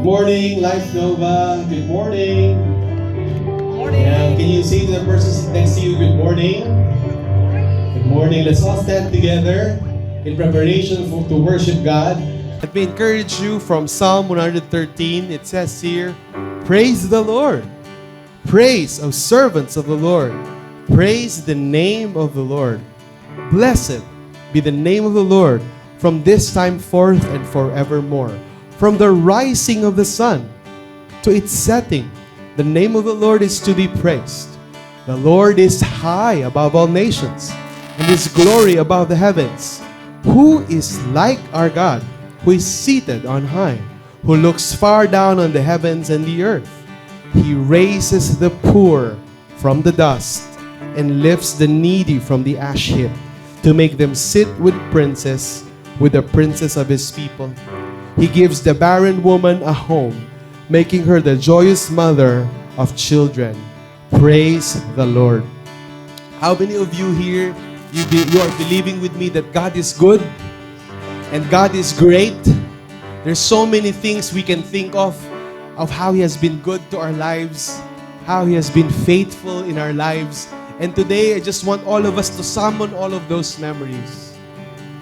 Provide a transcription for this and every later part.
Good morning, Life Nova. Good morning. Morning. Yeah, can you say to the person next to you, good morning? Good morning. Let's all stand together in preparation to worship God. Let me encourage you from Psalm 113. It says here, praise the Lord. Praise, O servants of the Lord. Praise the name of the Lord. Blessed be the name of the Lord from this time forth and forevermore. From the rising of the sun to its setting, the name of the Lord is to be praised. The Lord is high above all nations, and His glory above the heavens. Who is like our God, who is seated on high, who looks far down on the heavens and the earth? He raises the poor from the dust and lifts the needy from the ash heap to make them sit with princes, with the princes of His people. He gives the barren woman a home, making her the joyous mother of children. Praise the Lord. How many of you here, you are believing with me that God is good and God is great? There's so many things we can think of how He has been good to our lives, how He has been faithful in our lives. And today, I just want all of us to summon all of those memories.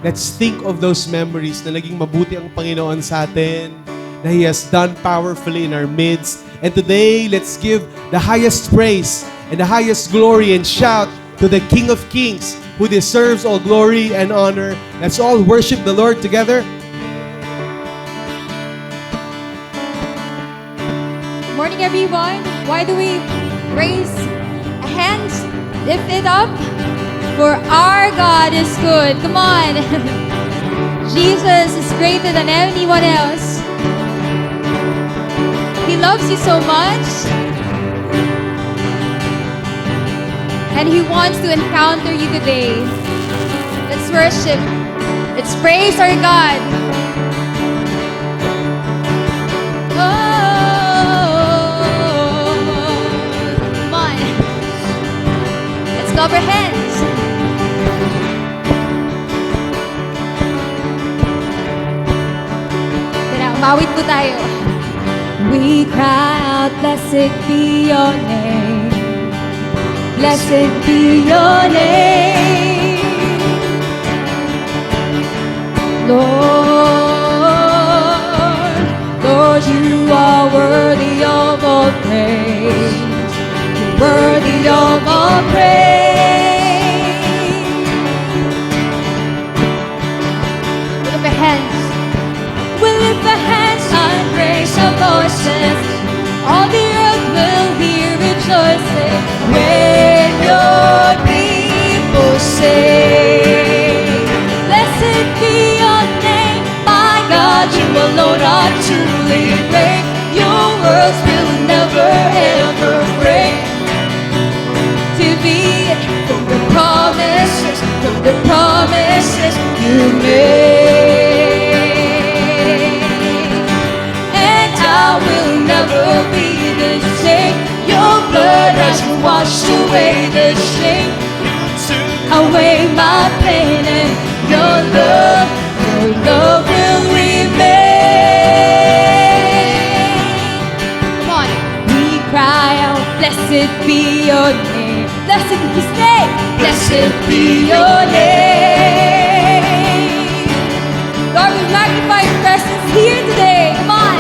Let's think of those memories na naging mabuti ang Panginoon sa atin, na He has done powerfully in our midst. And today, let's give the highest praise and the highest glory and shout to the King of Kings, who deserves all glory and honor. Let's all worship the Lord together. Morning, everyone. Why do we raise a hand, lift it up? For our God is good. Come on. Jesus is greater than anyone else. He loves you so much. And He wants to encounter you today. Let's worship. Let's praise our God. Come on. Let's clap our hands. Mawit po tayo. We cry out, blessed be your name. Blessed be your name. Lord, Lord, you are worthy of all praise. You're worthy of all praise. Lift up your hands. We'll lift our hands and raise our voices. All the earth will hear rejoicing when your people sing. Blessed be your name, my God, you alone are truly great. Your words will never ever break. To be from the promises you made. Never be the same. Your blood has washed away the shame. You took away my pain, and your love will remain. Come on, we cry out, blessed be your name. Blessed be His name. Blessed be your name. Lord, we magnify Your presence here today. Come on.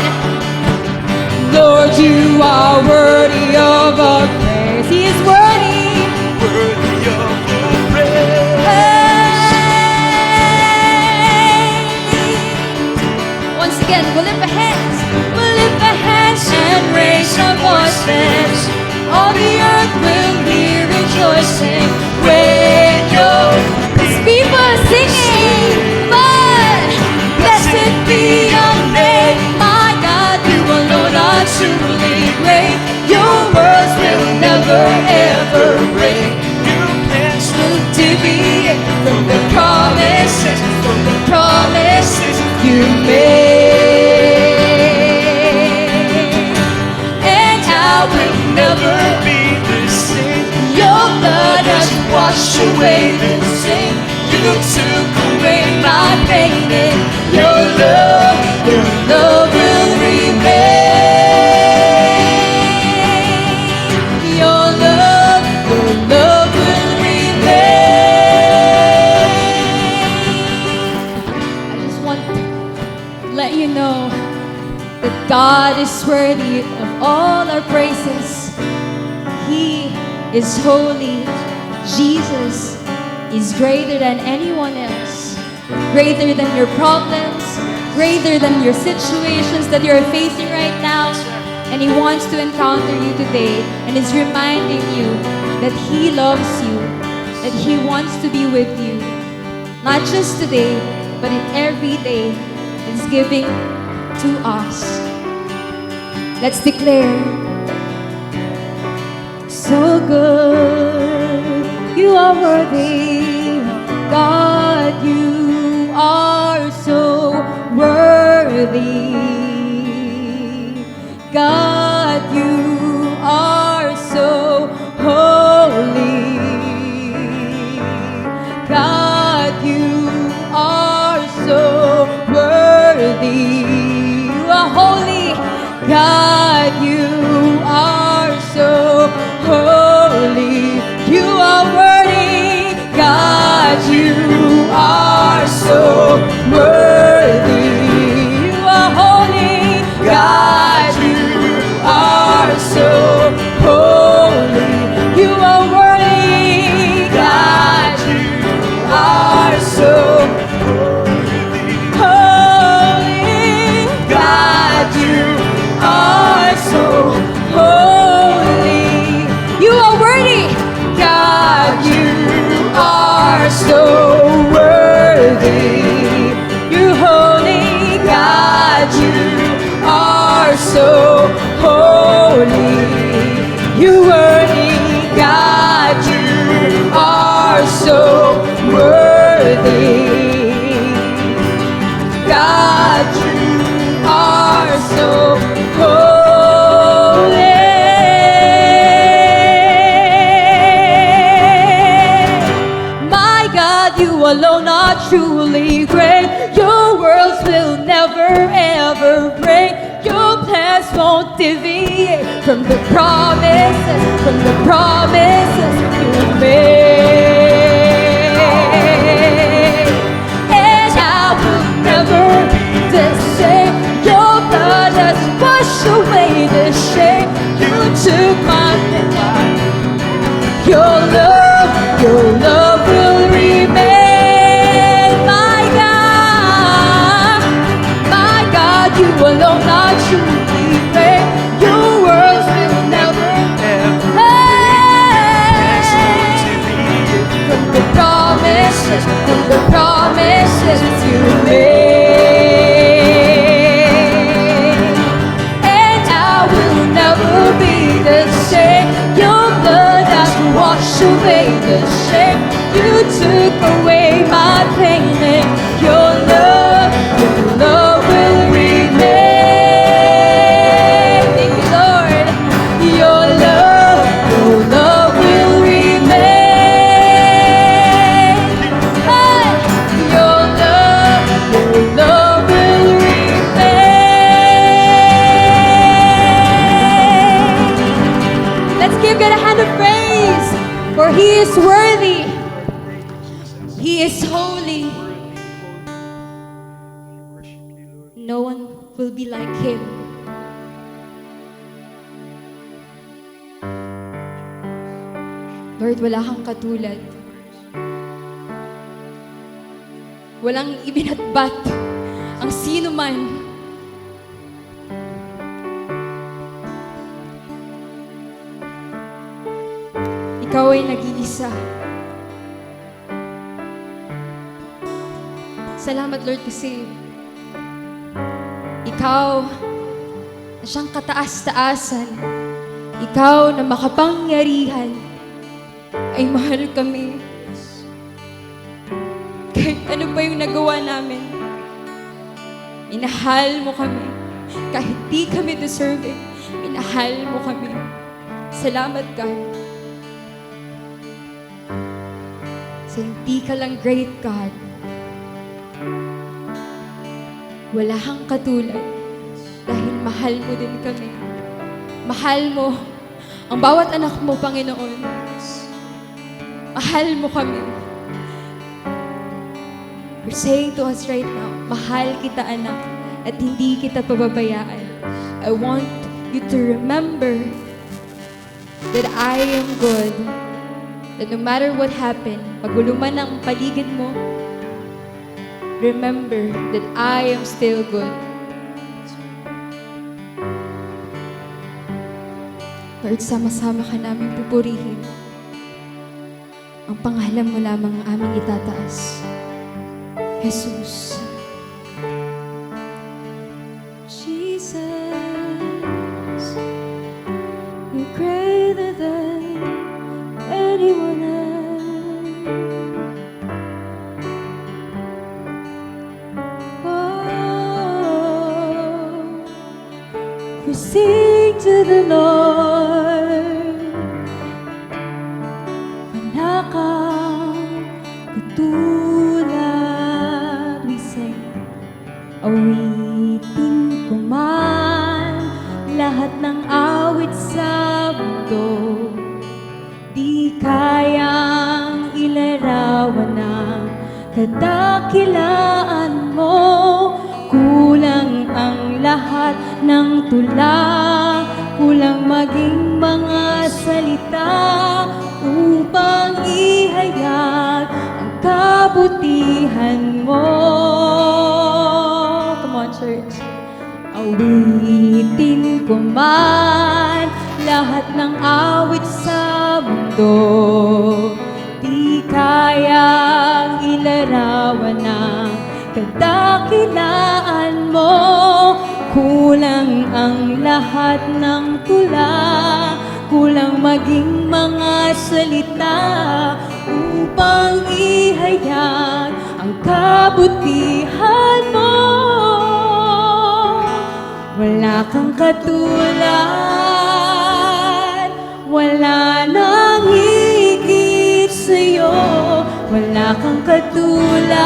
Lord, you are worthy of our praise. He is worthy. Worthy of our praise. Once again, we'll lift our hands. We'll lift our hands and raise our voices. All the earth will be rejoicing when His people are singing. But blessed be your name, my God, you alone are truly great. Your words will never ever break. You plans To be from the promises you made. And I will never be the same. Your blood has washed away the sin. You took away my pain, and your love will remain. let you know that God is worthy of all our praises. He is holy. Jesus is greater than anyone else. Greater than your problems, greater than your situations that you're facing right now. And He wants to encounter you today and is reminding you that He loves you, that He wants to be with you. Not just today, but in every day He's giving to us. Let's declare. So good, you are worthy, God, you are so worthy. God, you are so holy. God, you are so worthy. You are holy. God, you are so holy. You are worthy. God, you are so worthy. You are holy. God, you are so holy. You are worthy. God, you are so holy. God, you are so holy. You are worthy. God, you are so worthy. You're holy. God, you are so holy. You're worthy. God, you are so worthy. God, you are so holy. My God, you alone are truly great. Your worlds will never ever break. Your plans won't deviate from the promises you made. And I will never be the same. Your blood has washed away the shame. You took my pain. Your love will remain. My God, you alone are truly great. Your words will never end. From the promises you made. And I will never be the same. Your blood has washed away the shame. You took away my pain. And your love will remain. Thank you, Lord. Your love will remain. Hey, your love will remain. Let's give God a hand of praise, for He is worthy. He is holy. No one will be like Him. Lord, wala kang katulad. Walang ibinatbat ang sino man. Ikaw ay nag-iisa. Salamat, Lord, kasi Ikaw na siyang kataas-taasan, Ikaw na makapangyarihan, ay mahal kami. Kahit ano pa yung nagawa namin, minahal mo kami. Kahit di kami deserving, minahal mo kami. Salamat, God. Sa hindi ka lang great, God. Wala kang katulad dahil mahal mo din kami. Mahal mo ang bawat anak mo, Panginoon. Mahal mo kami. You're saying to us right now, mahal kita, anak. at hindi kita pababayaan. I want you to remember that I am good. That no matter what happened, magulo man ang paligid mo, remember that I am still good. Lord, sama-sama ka namin pupurihin. Ang pangalan mo lamang ang aming itataas. Jesus. Jesus, you're greater than anyone else. Oh, we sing to the Lord. Wala kang katulad. We sing. Awitin ko man lahat ng awit sa mundo, di kayang ilarawan ng kadakilaan mo. Kulang ang lahat ng tula, kulang maging mga salita upang ihayag ang kabutihan mo. Come on, church. Awitin ko man lahat ng awit sa mundo, di kayang ilarawan ng kadakilaan mo. Kulang ang lahat ng tula, kulang maging mga salita upang ihayag ang kabutihan mo. Wala kang katulad, wala nang higit sa'yo. Wala kang katulad,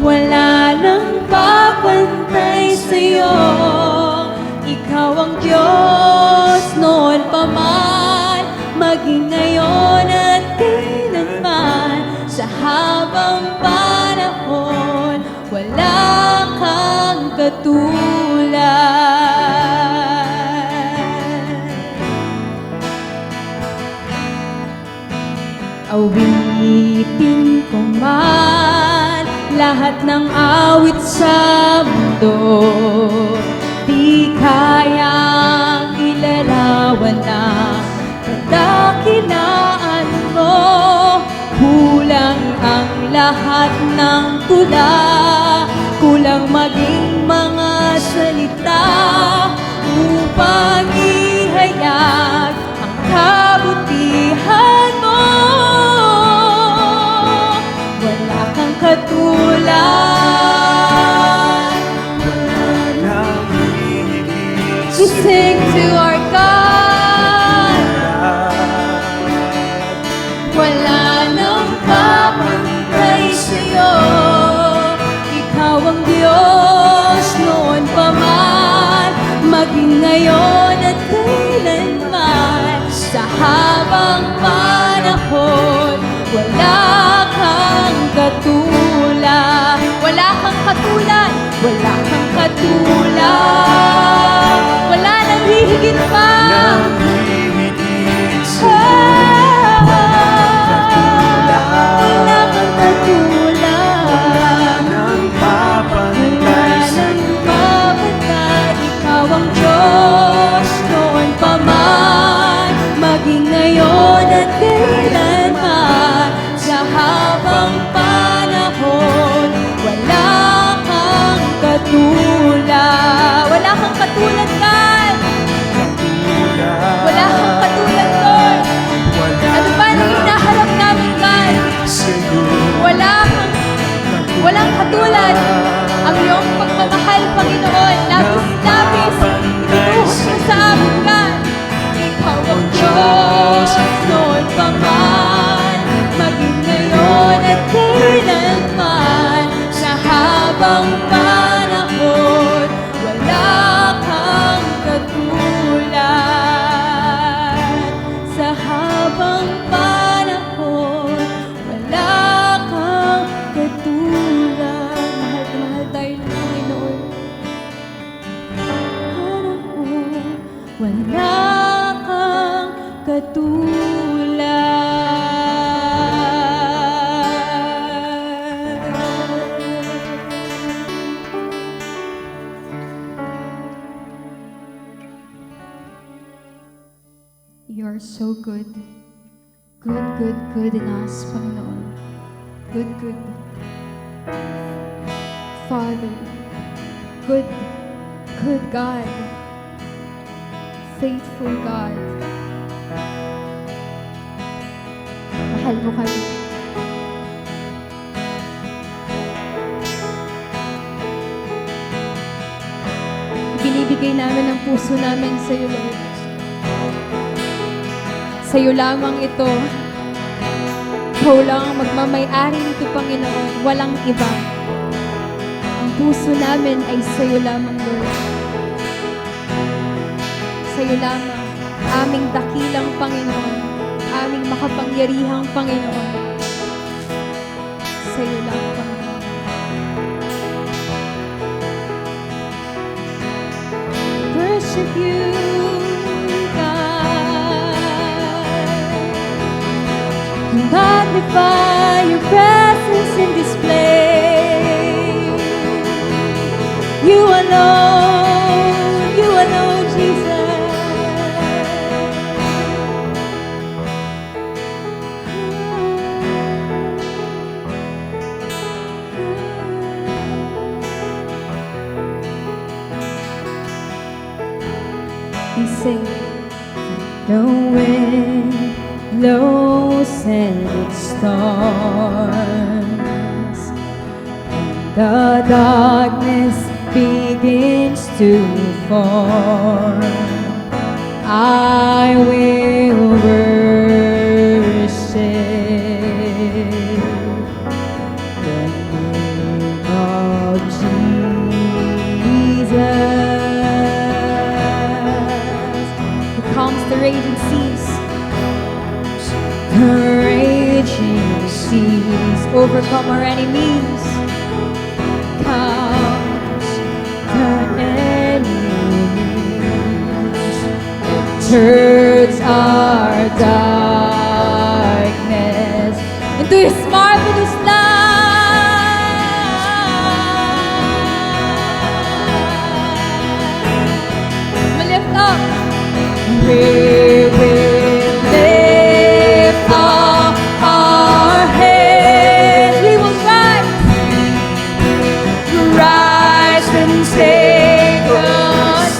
wala nang papantay sa'yo. Ikaw ang Diyos noon pa man, maging ngayon at kailanman. Sa habang panahon, wala kang katulad. Awitin ko man lahat ng awit sa mundo, di kayang ilarawan ng kadakilaan mo. Kulang ang lahat ng tula, kulang maging mga salita upang ihayag ang kabutihan mo. Wala kang katulad, Wala nang hihigit we sing to our God. Wala nang papantay sa'yo. Ikaw ang Diyos noon pa man, maging ngayon at kailanman. Sa habang panahon, wala kang katulad. Wala kang katulad, wala kang katulad. Wala nang hihigit pa. nang hihigit Wala kang katulad. nang papantay sa'yo. Ikaw ang Diyos noon pa man, maging ngayon at kailanman. Sa habang panahon, wala kang katulad. Wala kang katulad, God. Wala kang katulad, Lord. Ano ba ang hinaharap namin, God? Walang katulad ang iyong pagmamahal, Panginoon. Labis-labis, inuhos mo sa amin, God. Ikaw ang Diyos noon pa man, maging ngayon at kailanman. Sa habang panahon, wala kang katulad. Sa habang panahon, wala kang katulad. Mahal na mahal tayo, You are so good. Good, good, good in us, Panginoon. Good, good. Father. Good, good God. Faithful God. Mahal mo kami. Binibigay namin ang puso namin sa iyo, Lord. Sa iyo lamang ito. Ikaw lang ang magmamay-ari nito, Panginoon. Walang iba. Ang puso namin ay sa iyo lamang, Lord. Sa iyo lamang. Aming dakilang Panginoon. Aming makapangyarihang Panginoon. Sa iyo lang, Panginoon. Worship you, God. Magnify your presence in this place. You alone, Jesus. We sing. The wind blows and it storms. The darkness begins to form. I will worship the name of Jesus. Who calms the raging seas. The raging seas overcome our enemies. Comes the enemies, turns our darkness into His marvelous light. We lift up. We will lift up our heads. We will rise and take a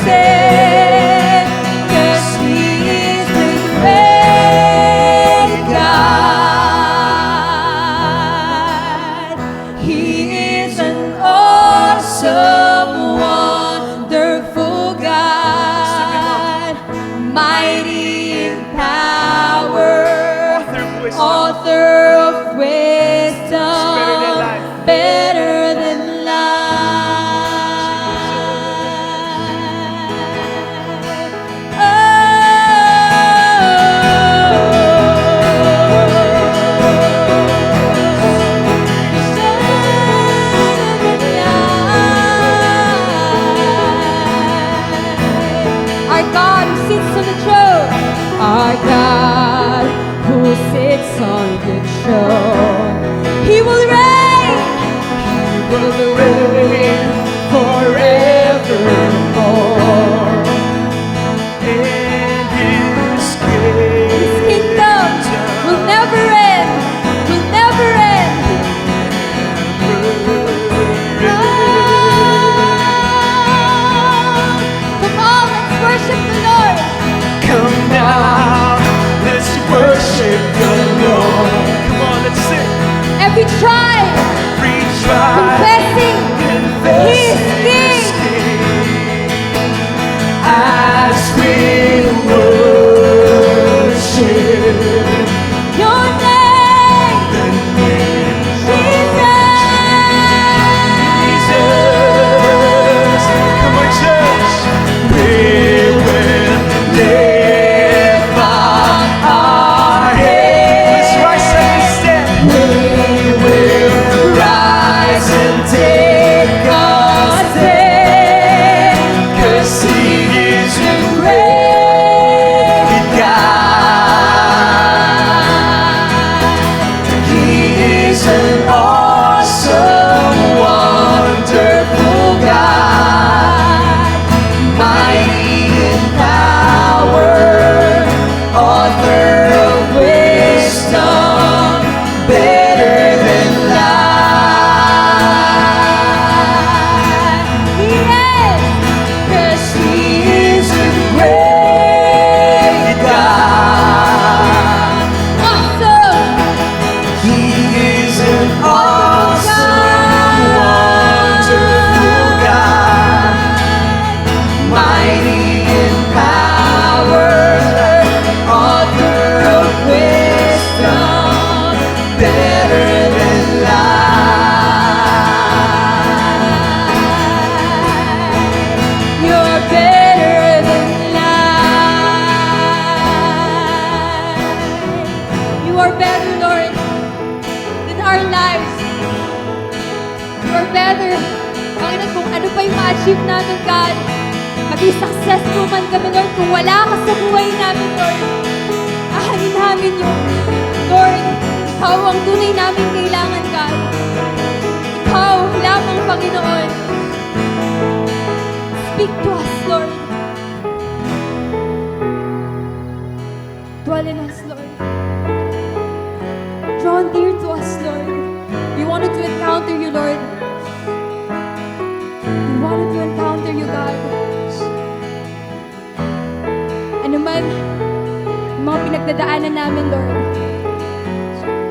stand, 'cause He is the great God. He is an awesome, wonderful God, mighty in power, author of wisdom, better than our God who sits on the throne. He will reign. He will reign forevermore. And His His kingdom will never end. Will never end. Come on, let's worship the Lord. Come now, let's worship the Lord. Come on, let's sing. matter, Panginoon, kung ano pa yung ma-achieve namin, God, maging successful man kami, Lord, kung wala ka sa buhay namin, Lord, ahalin namin yung, Lord, ikaw ang tunay namin kailangan, God. Ikaw lamang, Panginoon. Speak to us, Lord. Dwell in us, Lord. Draw near to us, Lord. We wanted to encounter you, Lord. We wanted to encounter you, God. Ano man, yung mga pinagdadaanan namin, Lord.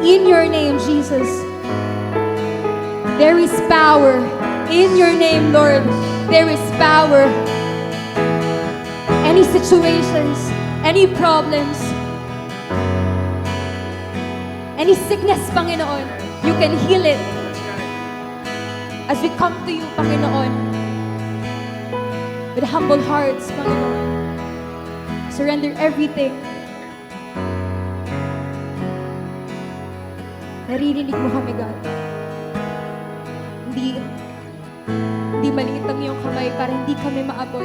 In your name, Jesus. There is power. In your name, Lord. There is power. Any situations, any problems, any sickness, Panginoon, you can heal it. As we come to you, Panginoon, with humble hearts, Panginoon, surrender everything. Naririnig mo kami, God. Hindi maliit ang iyong kamay para hindi kami maabot.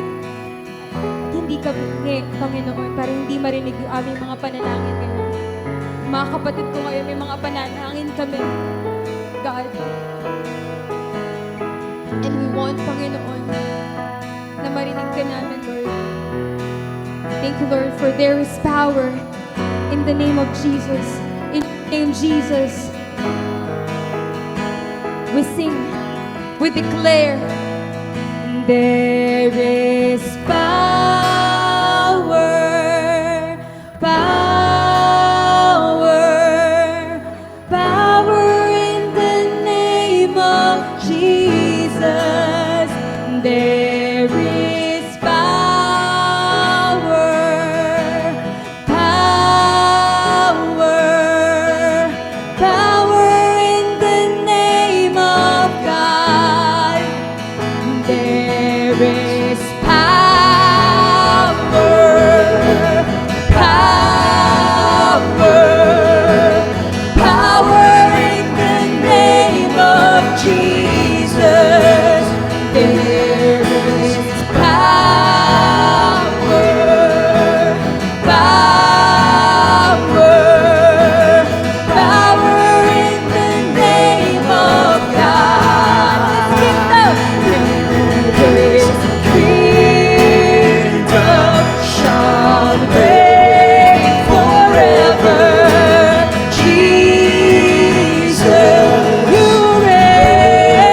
At hindi kami, Panginoon, para hindi marinig yung aming mga panalangin ngayon. Mga kapatid ko ngayon, may mga panalangin kami, God. And we want, Panginoon, na marinig ka namin, Lord. Thank you, Lord, for there is power in the name of Jesus. In the name of Jesus, we sing, we declare, there is power, power, power in the name of Jesus. There is power, power, power in the name of God. There is power, power, power in the name of Jesus. There is power, power, power in the name of God. Let's give them. His kingdom shall reign forever. Jesus, you reign.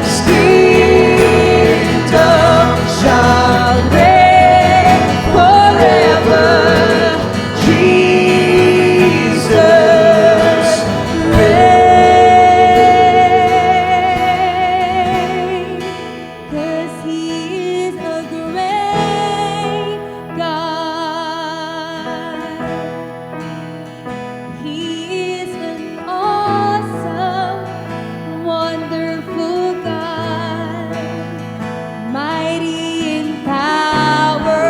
His kingdom shall reign forever. Jesus, reign. 'Cause He is a great God. He is an awesome, wonderful God, mighty in power,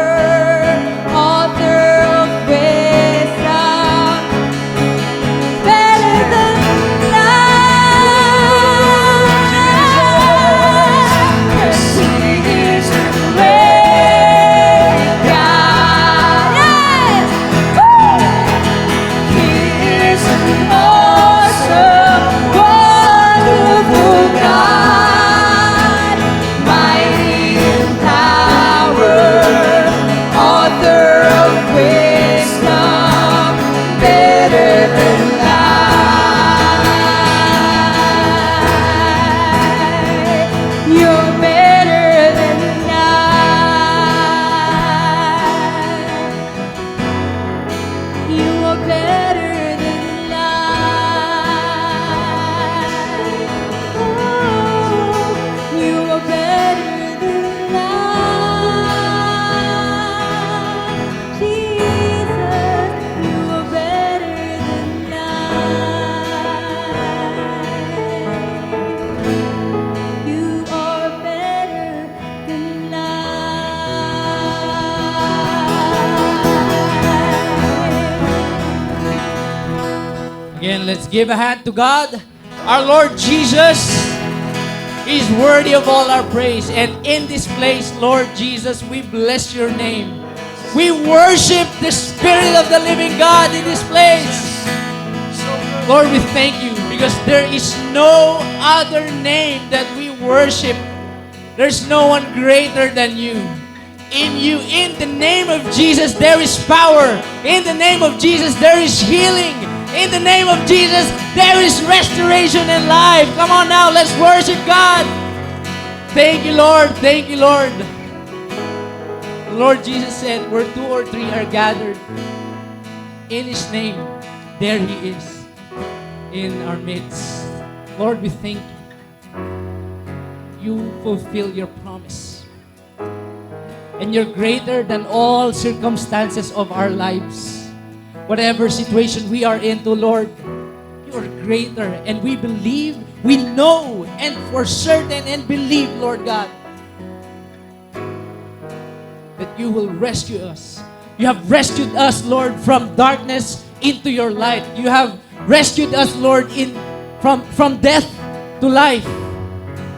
author of wisdom, better than life. 'Cause He is a great God. Yes! Woo! He is an awesome, wonderful God, mighty in power, author of wisdom, better than life. You're better than life. You are better than life. Oh, you are better than life. Jesus, you are better than life. You are better than life. Again, let's give a hand to God, Our Lord Jesus is worthy of all our praise. And in this place, Lord Jesus, we bless your name. We worship the Spirit of the living God in this place. Lord, we thank you because there is no other name that we worship. There's no one greater than you. In you, in the name of Jesus, there is power. In the name of Jesus, there is healing. In the name of Jesus, there is restoration and life. Come on now, let's worship God. Thank you, Lord. Thank you, Lord. The Lord Jesus said, where two or three are gathered in His name, there He is in our midst. Lord, we thank you. You fulfill your promise. And you're greater than all circumstances of our lives. Whatever situation we are into, Lord, you are greater. And we believe, we know, and for certain and believe, Lord God, that you will rescue us. You have rescued us, Lord, from darkness into your light. You have rescued us, Lord, from death to life.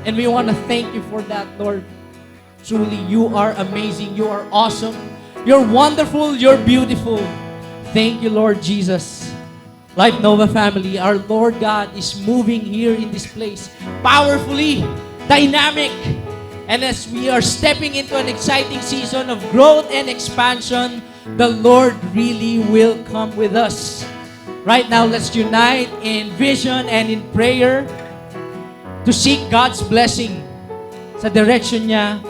And we want to thank you for that, Lord. Truly, you are amazing. You are awesome. You're wonderful. You're beautiful. Thank you, Lord Jesus. Life Nova family, our Lord God is moving here in this place powerfully, dynamic. And as we are stepping into an exciting season of growth and expansion, the Lord really will come with us. Right now, let's unite in vision and in prayer to seek God's blessing sa direction niya,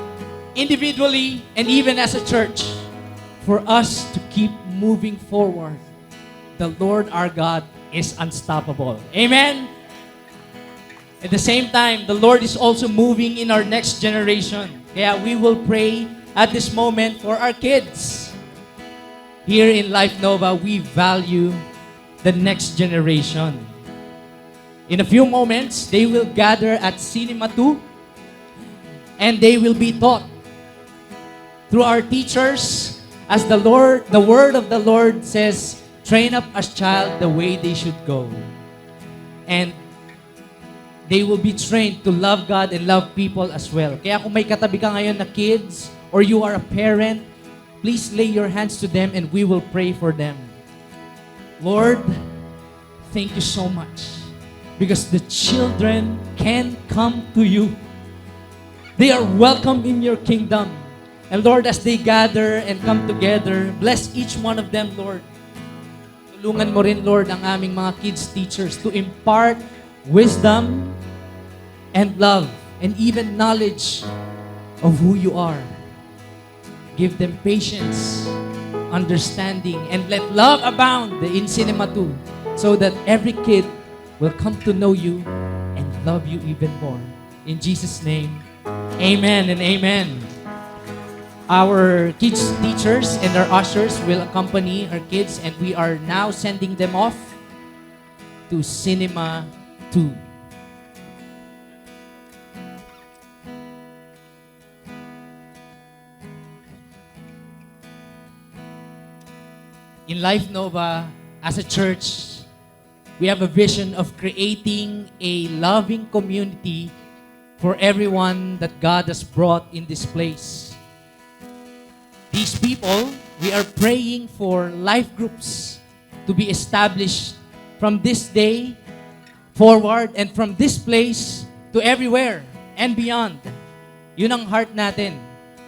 individually and even as a church, for us to keep moving forward. The Lord our God is unstoppable. Amen? At the same time, the Lord is also moving in our next generation. Kaya we will pray at this moment for our kids. Here in Life Nova, we value the next generation. In a few moments, they will gather at Cinema 2 and they will be taught through our teachers. As the word of the Lord says, train up a child the way they should go. And they will be trained to love God and love people as well. Kaya kung may katabi ka ngayon na kids or you are a parent, please lay your hands to them and we will pray for them. Lord, thank you so much because the children can come to you. They are welcome in your kingdom. And Lord, as they gather and come together, bless each one of them, Lord. Tulungan mo rin, Lord, ang aming mga kids teachers to impart wisdom and love and even knowledge of who you are. Give them patience, understanding, and let love abound in Cinema 2 so that every kid will come to know you and love you even more. In Jesus' name, amen and amen. Our kids teachers and our ushers will accompany our kids and we are now sending them off to Cinema 2. In Life Nova, as a church, we have a vision of creating a loving community for everyone that God has brought in this place. These people, we are praying for life groups to be established from this day forward and from this place to everywhere and beyond. Yun ang heart natin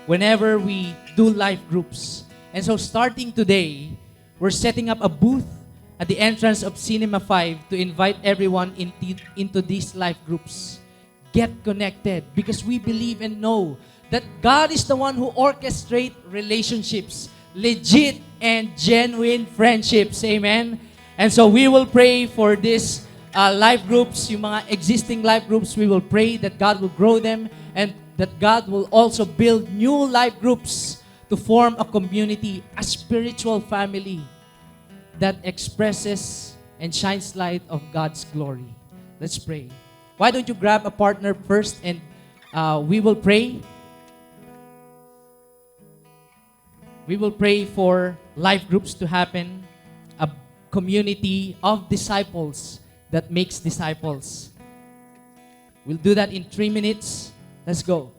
whenever we do life groups. And so starting today, we're setting up a booth at the entrance of Cinema 5 to invite everyone into these life groups. Get connected because we believe and know that God is the one who orchestrates relationships, legit and genuine friendships. Amen? And so we will pray for this life groups, yung mga existing life groups. We will pray that God will grow them and that God will also build new life groups to form a community, a spiritual family that expresses and shines light of God's glory. Let's pray. Why don't you grab a partner first and we will pray. We will pray for life groups to happen, a community of disciples that makes disciples. We'll do that in 3 minutes. Let's go.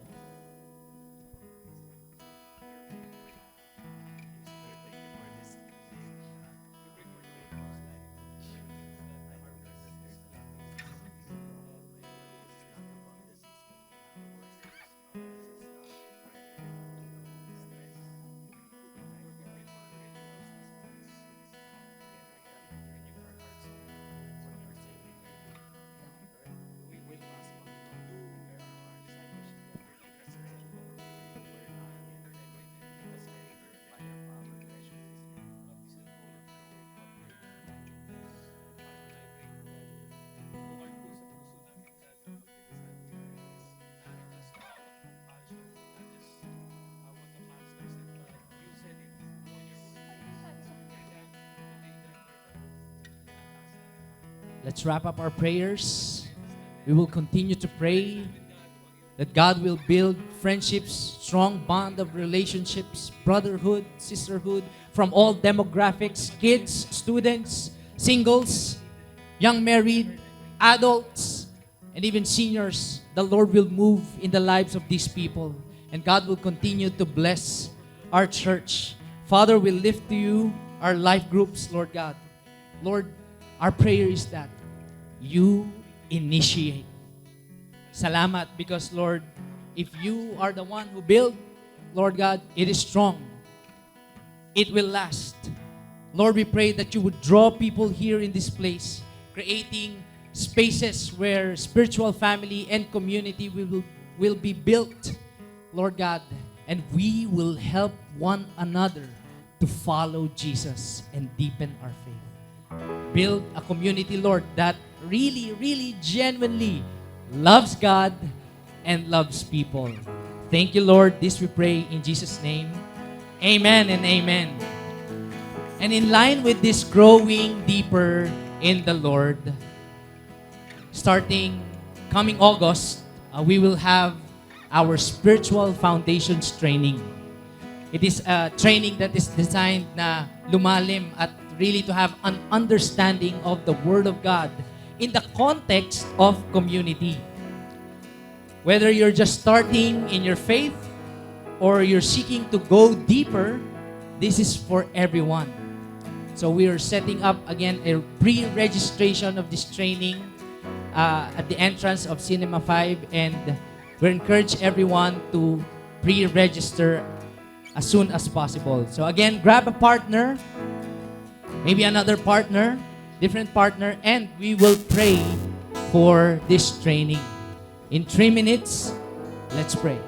Let's wrap up our prayers. We will continue to pray that God will build friendships, strong bond of relationships, brotherhood, sisterhood, from all demographics, kids, students, singles, young married, adults, and even seniors. The Lord will move in the lives of these people, and God will continue to bless our church. Father, we lift to you our life groups, Lord God. Lord, our prayer is that you initiate. Salamat, because Lord, if you are the one who built, Lord God, it is strong. It will last. Lord, we pray that you would draw people here in this place, creating spaces where spiritual family and community will be built, Lord God, and we will help one another to follow Jesus and deepen our faith. Build a community, Lord, that really, genuinely loves God and loves people. Thank you, Lord. This we pray in Jesus' name. Amen and amen. And in line with this growing deeper in the Lord, starting coming August, we will have our spiritual foundations training. It is a training that is designed na lumalim at really to have an understanding of the Word of God in the context of community. Whether you're just starting in your faith or you're seeking to go deeper, this is for everyone. So we are setting up again a pre-registration of this training at the entrance of Cinema 5, and we encourage everyone to pre-register as soon as possible. So again, grab a partner, maybe another partner, different partner, and we will pray for this training. In 3 minutes, let's pray.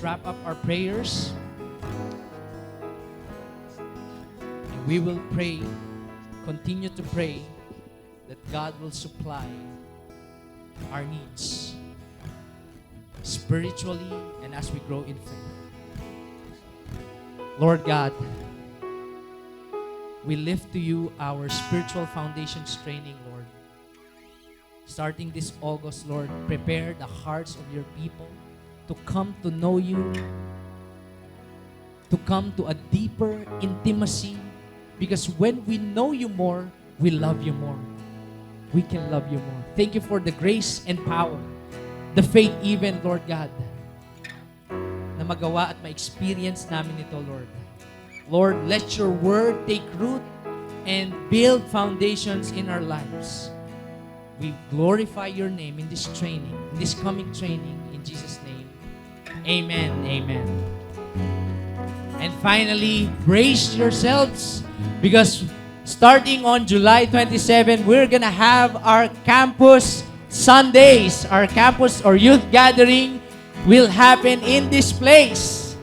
Wrap up our prayers, and we will pray, continue to pray that God will supply our needs spiritually and as we grow in faith. Lord God, we lift to you our spiritual foundations training, Lord. Starting this August, Lord, prepare the hearts of your people to come to know you, to come to a deeper intimacy, because when we know you more, we love you more. We can love you more. Thank you for the grace and power, the faith even, Lord God, magawa at ma-experience namin ito, Lord. Lord, let your word take root and build foundations in our lives. We glorify your name in this training, in this coming training, in Jesus' name. Amen, amen. And finally, brace yourselves because starting on July 27, we're gonna have our campus Sundays. Our campus or youth gathering will happen in this place.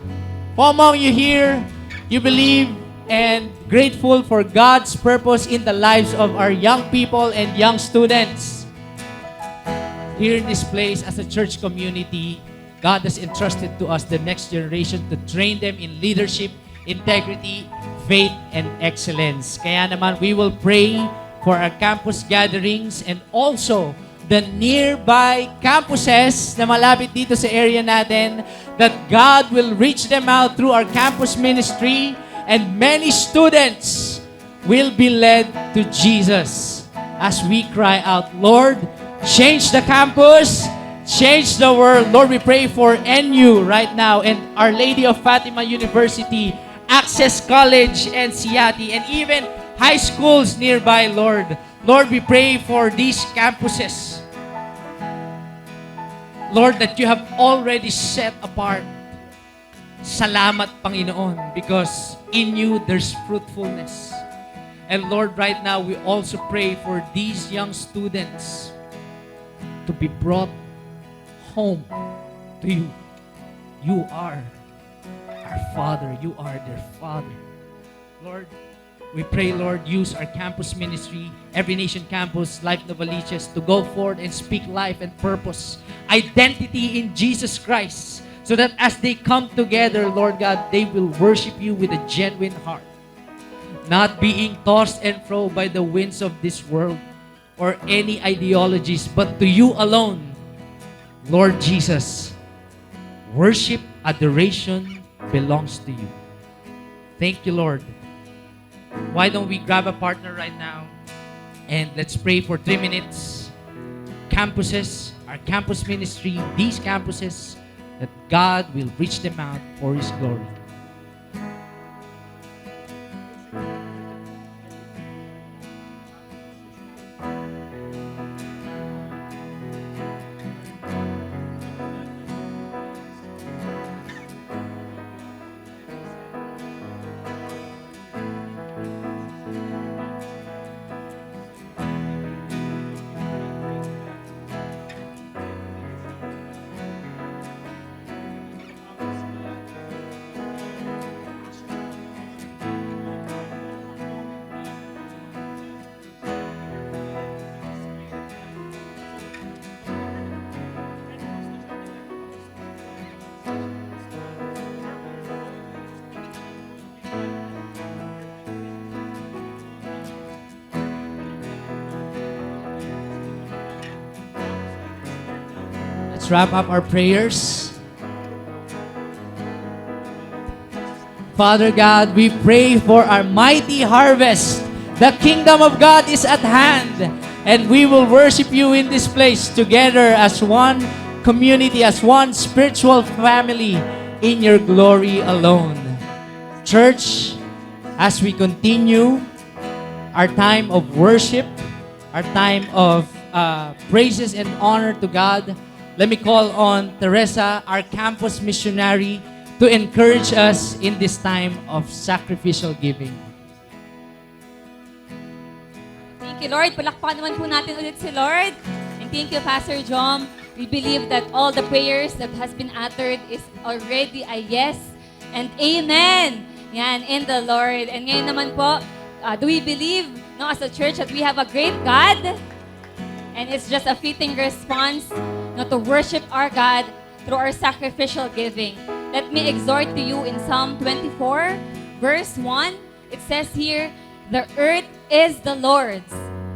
Who among you here, you believe and grateful for God's purpose in the lives of our young people and young students? Here in this place as a church community, God has entrusted to us the next generation to train them in leadership, integrity, faith, and excellence. Kaya naman, we will pray for our campus gatherings and also the nearby campuses na malapit dito sa area natin, that God will reach them out through our campus ministry and many students will be led to Jesus as we cry out, Lord, change the campus, change the world. Lord, we pray for NU right now and Our Lady of Fatima University, Access College and Siati, and even high schools nearby, Lord. Lord, we pray for these campuses. Lord, that you have already set apart. Salamat, Panginoon, because in you there's fruitfulness. And Lord, right now, we also pray for these young students to be brought home to you. You are our Father. You are their Father. Lord, we pray, Lord, use our campus ministry, Every Nation Campus, Life Novaliches, to go forward and speak life and purpose, identity in Jesus Christ, so that as they come together, Lord God, they will worship you with a genuine heart, not being tossed and fro by the winds of this world or any ideologies, but to you alone, Lord Jesus. Worship, adoration belongs to you. Thank you, Lord. Why don't we grab a partner right now and let's pray for 3 minutes. Campuses, our campus ministry, these campuses, that God will reach them out for His glory. Let's wrap up our prayers. Father God, we pray for our mighty harvest. The kingdom of God is at hand, and we will worship you in this place together as one community, as one spiritual family in your glory alone. Church, as we continue our time of worship, our time of praises and honor to God, let me call on Teresa, our campus missionary, to encourage us in this time of sacrificial giving. Thank you, Lord. Palakpakan naman po natin ulit si Lord. And thank you, Pastor Jom. We believe that all the prayers that has been uttered is already a yes and amen. Yan, in the Lord. And ngayon naman po, do we believe, no, as a church, that we have a great God? And it's just a fitting response, no, to worship our God through our sacrificial giving. Let me exhort to you in Psalm 24, verse 1. It says here, "The earth is the Lord's,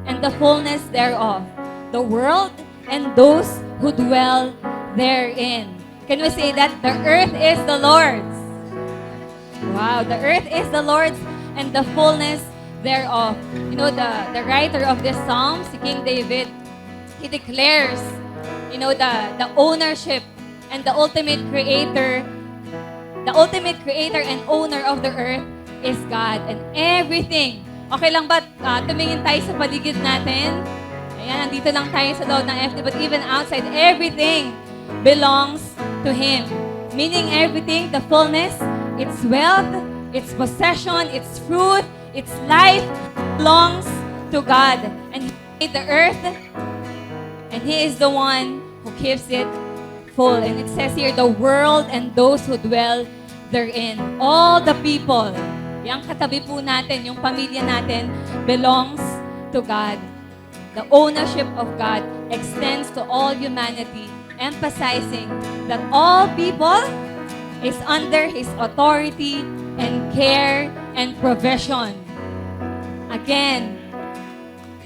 and the fullness thereof, the world and those who dwell therein." Can we say that? The earth is the Lord's. Wow, the earth is the Lord's and the fullness thereof. You know, the writer of this psalm, si King David, he declares, you know, the ownership and the ultimate creator The ultimate creator and owner of the earth is God. And everything. Okay lang ba tumingin tayo sa paligid natin? Ayan, nandito lang tayo sa loob ng FD, but even outside, everything belongs to Him. Meaning everything, the fullness, its wealth, its possession, its fruit, its life belongs to God. And He made the earth, and He is the one who keeps it full. And it says here, the world and those who dwell therein. All the people, yung katabi po natin, yung pamilya natin, belongs to God. The ownership of God extends to all humanity, emphasizing that all people is under His authority and care and provision. Again,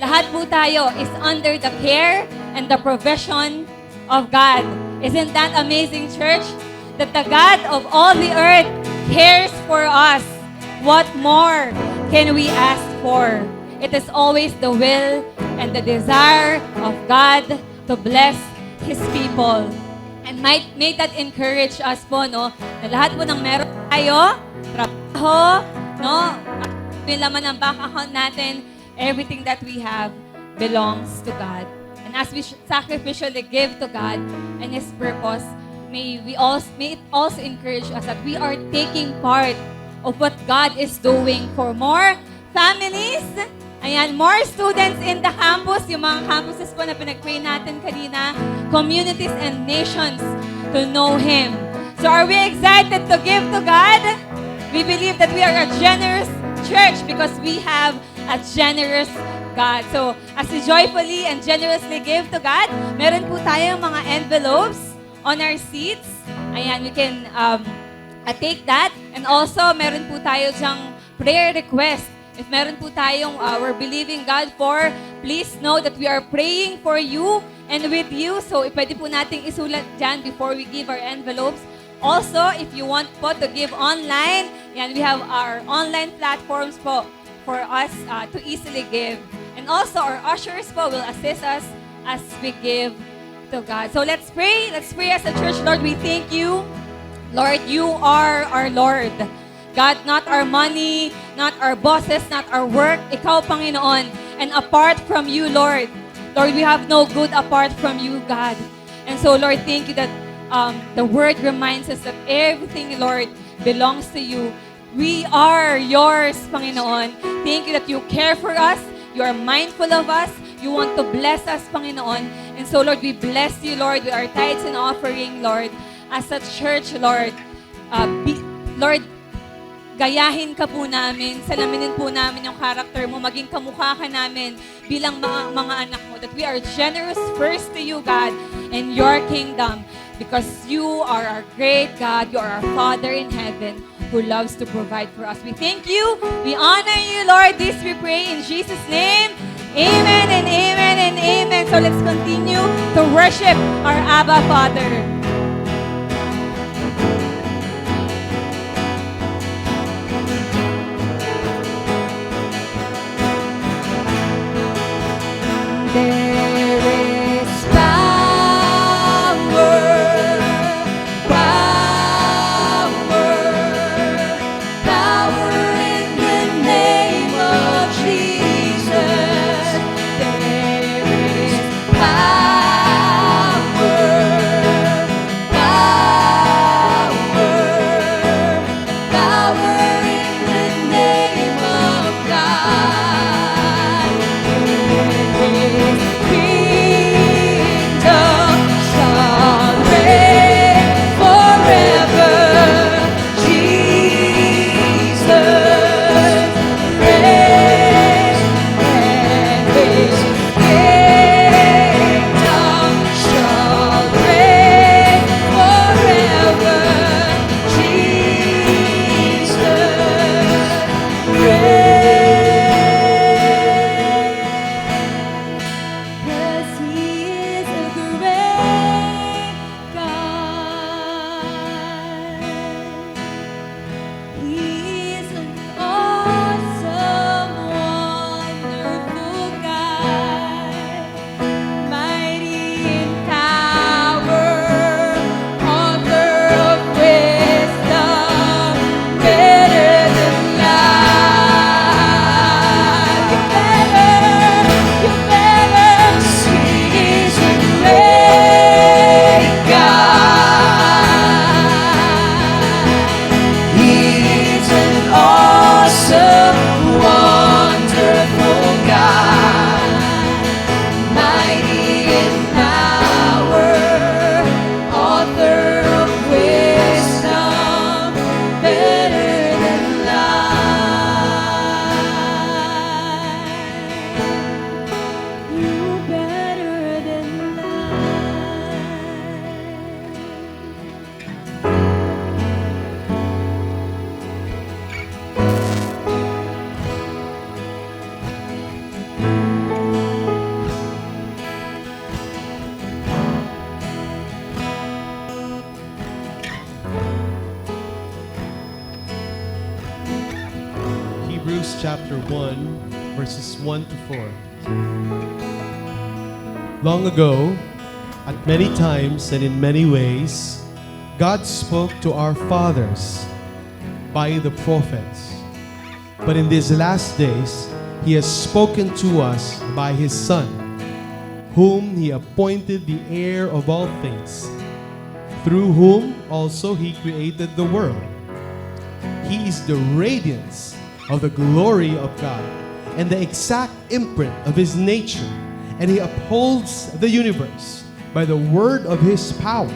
lahat po tayo is under the care and the provision of God. Isn't that amazing, church? That the God of all the earth cares for us. What more can we ask for? It is always the will and the desire of God to bless His people. And may that encourage us po, no? Na lahat po ng meron tayo, trabaho, no? Yung laman ng bank account natin, everything that we have belongs to God. And as we sacrificially give to God and His purpose, may it also encourage us that we are taking part of what God is doing for more families, ayan, more students in the campus, yung mga campuses po na pinag-pray natin kanina, communities and nations to know Him. So are we excited to give to God? We believe that we are a generous church because we have a generous God. So, as we joyfully and generously give to God, meron po tayong mga envelopes on our seats. Ayan, we can take that. And also, meron po tayo dyang prayer request. If meron po tayong we're believing God for, please know that we are praying for you and with you. So, pwede po nating isulat dyan before we give our envelopes. Also, if you want po to give online, yan, we have our online platforms po for us to easily give. And also, our ushers po will assist us as we give to God. So let's pray. Let's pray as a church. Lord, we thank you. Lord, you are our Lord. God, not our money, not our bosses, not our work. Ikaw, Panginoon. And apart from you, Lord, we have no good apart from you, God. And so, Lord, thank you that the word reminds us that everything, Lord, belongs to you. We are yours, Panginoon. Thank you that you care for us. You are mindful of us. You want to bless us, Panginoon. And so, Lord, we bless you, Lord, with our tithes and offering, Lord. As a church, Lord, Lord, gayahin ka po namin, salaminin po namin yung character mo, maging kamukha ka namin bilang mga anak mo. That we are generous first to you, God, in your kingdom. Because you are our great God, you are our Father in heaven who loves to provide for us. We thank you, we honor you, Lord. This we pray in Jesus' name. Amen and amen and amen. So let's continue to worship our Abba Father. There is power in the name of Jesus. There is power Hebrews chapter 1, verses 1 to 4. Long ago, at many times and in many ways, God spoke to our fathers by the prophets. But in these last days, He has spoken to us by His Son, whom He appointed the heir of all things, through whom also He created the world. He is the radiance of the glory of God and the exact imprint of His nature, and He upholds the universe by the word of His power.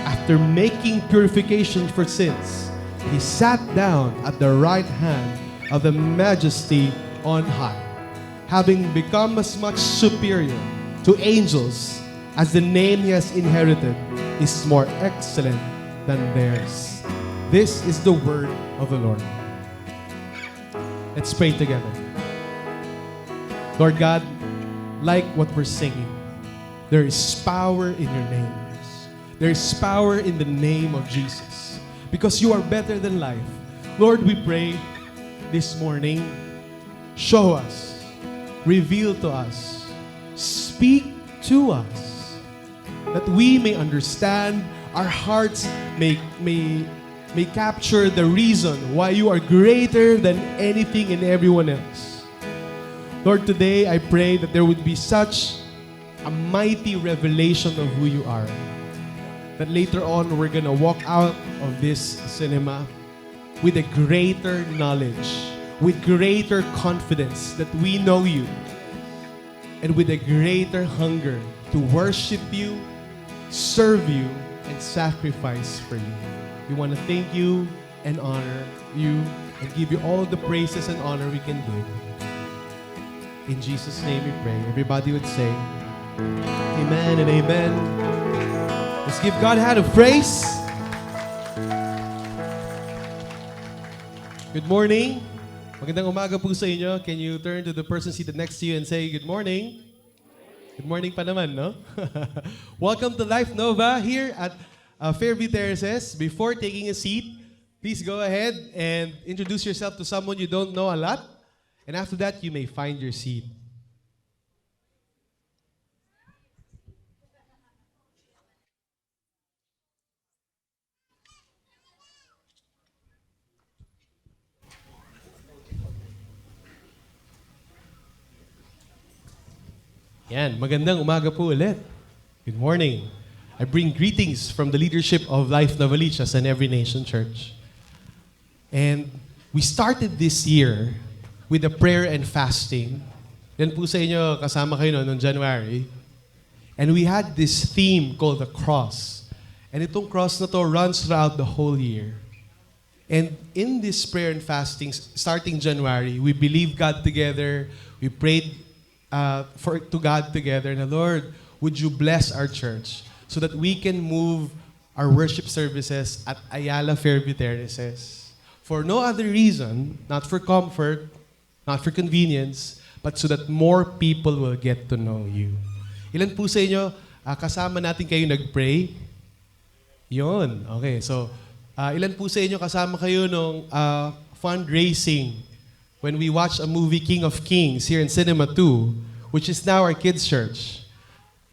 After making purification for sins, He sat down at the right hand of the Majesty on high, having become as much superior to angels as the name He has inherited is more excellent than theirs. This is the word of the Lord. Let's pray together. Lord God, like what we're singing, there is power in your name. There is power in the name of Jesus, because you are better than life. Lord, we pray this morning, show us, reveal to us, speak to us, that we may understand, our hearts may capture the reason why you are greater than anything and everyone else. Lord, today I pray that there would be such a mighty revelation of who you are, that later on we're gonna walk out of this cinema with a greater knowledge, with greater confidence that we know you, and with a greater hunger to worship you, serve you, and sacrifice for you. We want to thank you and honor you and give you all the praises and honor we can give. In Jesus' name we pray. Everybody would say, amen and amen. Let's give God a hand of praise. Good morning. Magandang umaga po sa inyo. Can you turn to the person seated next to you and say, good morning? Good morning pa naman, no? Welcome to Life Nova here at Fairview Terraces. Before taking a seat, please go ahead and introduce yourself to someone you don't know a lot. And after that, you may find your seat. Yan, magandang umaga po ulit. Good morning. I bring greetings from the leadership of Life Novaliches and Every Nation Church. And we started this year with a prayer and fasting. Yan po sa inyo, kasama kayo noong January. And we had this theme called the cross. And itong cross na to runs throughout the whole year. And in this prayer and fasting, starting January, we believed God together. We prayed to God together. Na Lord, would you bless our church so that we can move our worship services at Ayala Fairview Terraces for no other reason, not for comfort, not for convenience, but so that more people will get to know you. Ilan po sa inyo, kasama natin kayo nag-pray? Yun. Okay, so ilan po sa inyo kasama kayo nung fundraising when we watched a movie, King of Kings, here in Cinema 2, which is now our kids' church.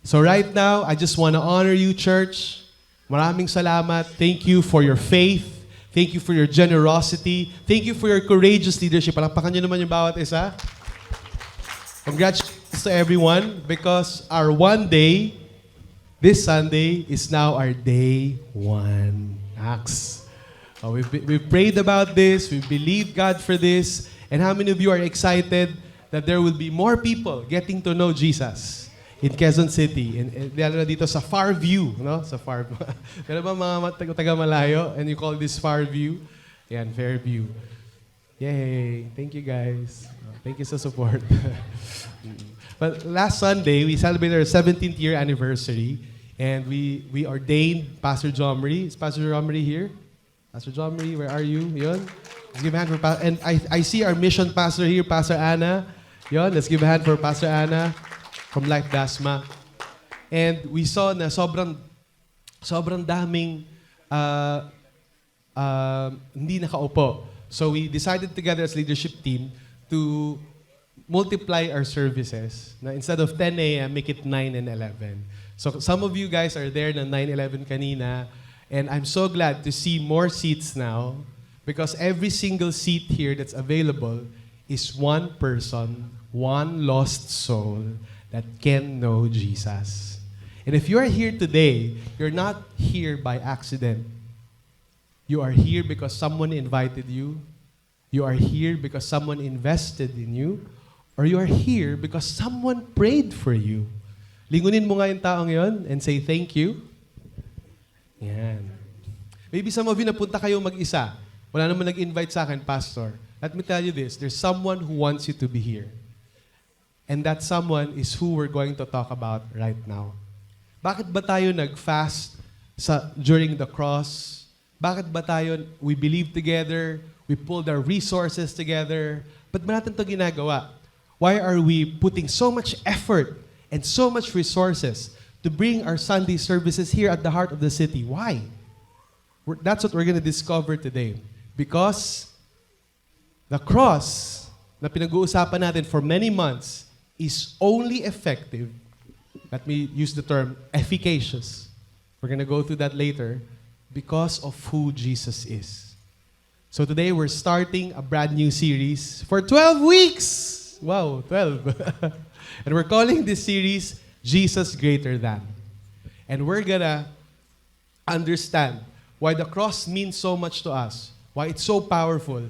So right now, I just want to honor you, church. Maraming salamat. Thank you for your faith. Thank you for your generosity. Thank you for your courageous leadership. Palakpakan niyo naman yung bawat isa. Congratulations to everyone, because our one day, this Sunday, is now our day one. Acts. We've prayed about this. We believe God for this. And how many of you are excited that there will be more people getting to know Jesus in Quezon City, and lalo na dito sa Fairview, no? Sa Fairview. Pero ba mga taga-malayo, and you call this Fairview? Yan, Fairview. Yay! Thank you guys. Thank you sa support. But last Sunday, we celebrated our 17th year anniversary, and we ordained Pastor John Marie. Is Pastor John Marie here? Pastor John Marie, where are you? Yun. Let's give a hand for and I see our mission pastor here, Pastor Anna. Yun, let's give a hand for Pastor Anna from Life Dasma. And we saw na sobrang daming hindi nakaupo. So we decided together as leadership team to multiply our services. Na instead of 10 a.m., make it 9 and 11. So some of you guys are there na 9-11 kanina, and I'm so glad to see more seats now because every single seat here that's available is one person, one lost soul that can know Jesus. And if you are here today, you're not here by accident. You are here because someone invited you. You are here because someone invested in you. Or you are here because someone prayed for you. Lingunin mo nga yung taong yon and say thank you. Yan. Maybe some of you napunta kayo mag-isa. Wala naman nag-invite sa akin, Pastor. Let me tell you this. There's someone who wants you to be here. And that someone is who we're going to talk about right now. Bakit ba tayo nag-fast during the cross? Bakit ba tayo, we believe together, we pulled our resources together, ba't ba natin ito ginagawa? Why are we putting so much effort and so much resources to bring our Sunday services here at the heart of the city? Why? That's what we're going to discover today. Because the cross na pinag-uusapan natin for many months is only effective, let me use the term, efficacious. We're going to go through that later. Because of who Jesus is. So today we're starting a brand new series for 12 weeks. Wow, 12. And we're calling this series Jesus Greater Than. And we're gonna understand why the cross means so much to us, why it's so powerful.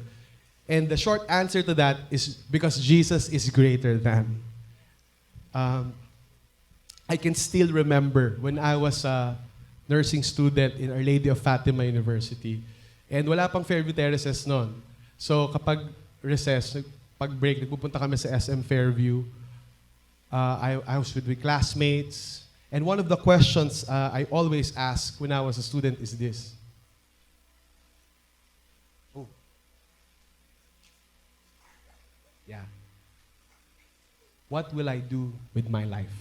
And the short answer to that is because Jesus is greater than. I can still remember when I was nursing student in Our Lady of Fatima University. And wala pang Fairview Terraces noon. So kapag recess, pag break, nagpupunta kami sa SM Fairview. I was with my classmates. And one of the questions I always ask when I was a student is this. Oh. Yeah. What will I do with my life?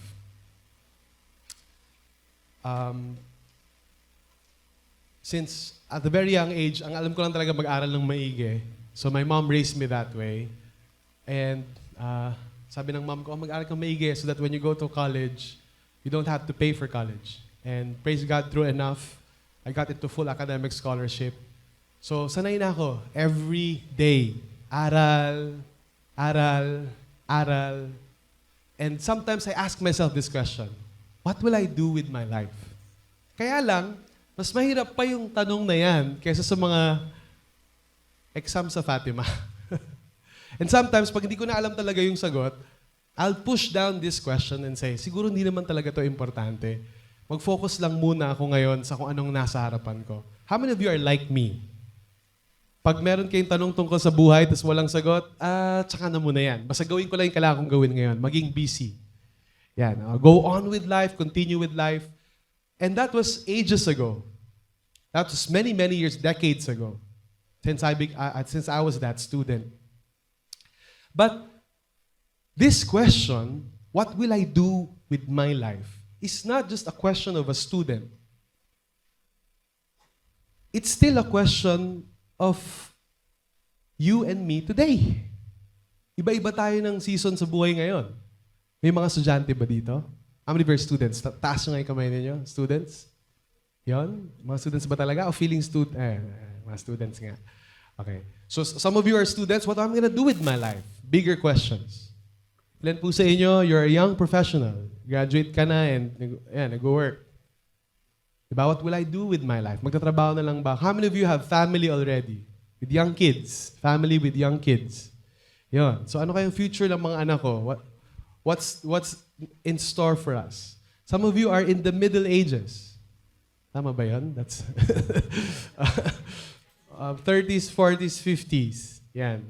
Since at a very young age, ang alam ko lang talaga mag-aral ng maigi. So my mom raised me that way. And sabi ng mom ko, mag-aral kang maigi so that when you go to college, you don't have to pay for college. And praise God, through enough, I got into full academic scholarship. So sanay na ako. Every day, aral, aral, aral. And sometimes I ask myself this question, what will I do with my life? Kaya lang, mas mahirap pa yung tanong na yan kaysa sa mga exam sa Fatima. And sometimes, pag hindi ko na alam talaga yung sagot, I'll push down this question and say, siguro hindi naman talaga to importante. Mag-focus lang muna ako ngayon sa kung anong nasa harapan ko. How many of you are like me? Pag meron kayong tanong tungkol sa buhay tapos walang sagot, tsaka na muna yan. Basta gawin ko lang yung kailangan kong gawin ngayon. Maging busy. Yan. Go on with life, continue with life. And that was ages ago. That was many, many years, decades ago, since I was that student. But this question, what will I do with my life, is not just a question of a student. It's still a question of you and me today. Iba-iba tayo ng season sa buhay ngayon. May mga estudyante ba dito? How many of your students? Taas nyo nga yung kamay ninyo. Students? Yon? Mga students ba talaga? O feeling mga students nga. Okay. So some of you are students. What am I gonna do with my life? Bigger questions. Ilan po sa inyo, you're a young professional. Graduate ka na and nag-work. Diba? What will I do with my life? Magtatrabaho na lang ba? How many of you have family already? With young kids? Family with young kids. Yon. So ano kayong future ng mga anak ko? What's in store for us? Some of you are in the middle ages. Tama ba yun? That's 30s, 40s, 50s. Yan.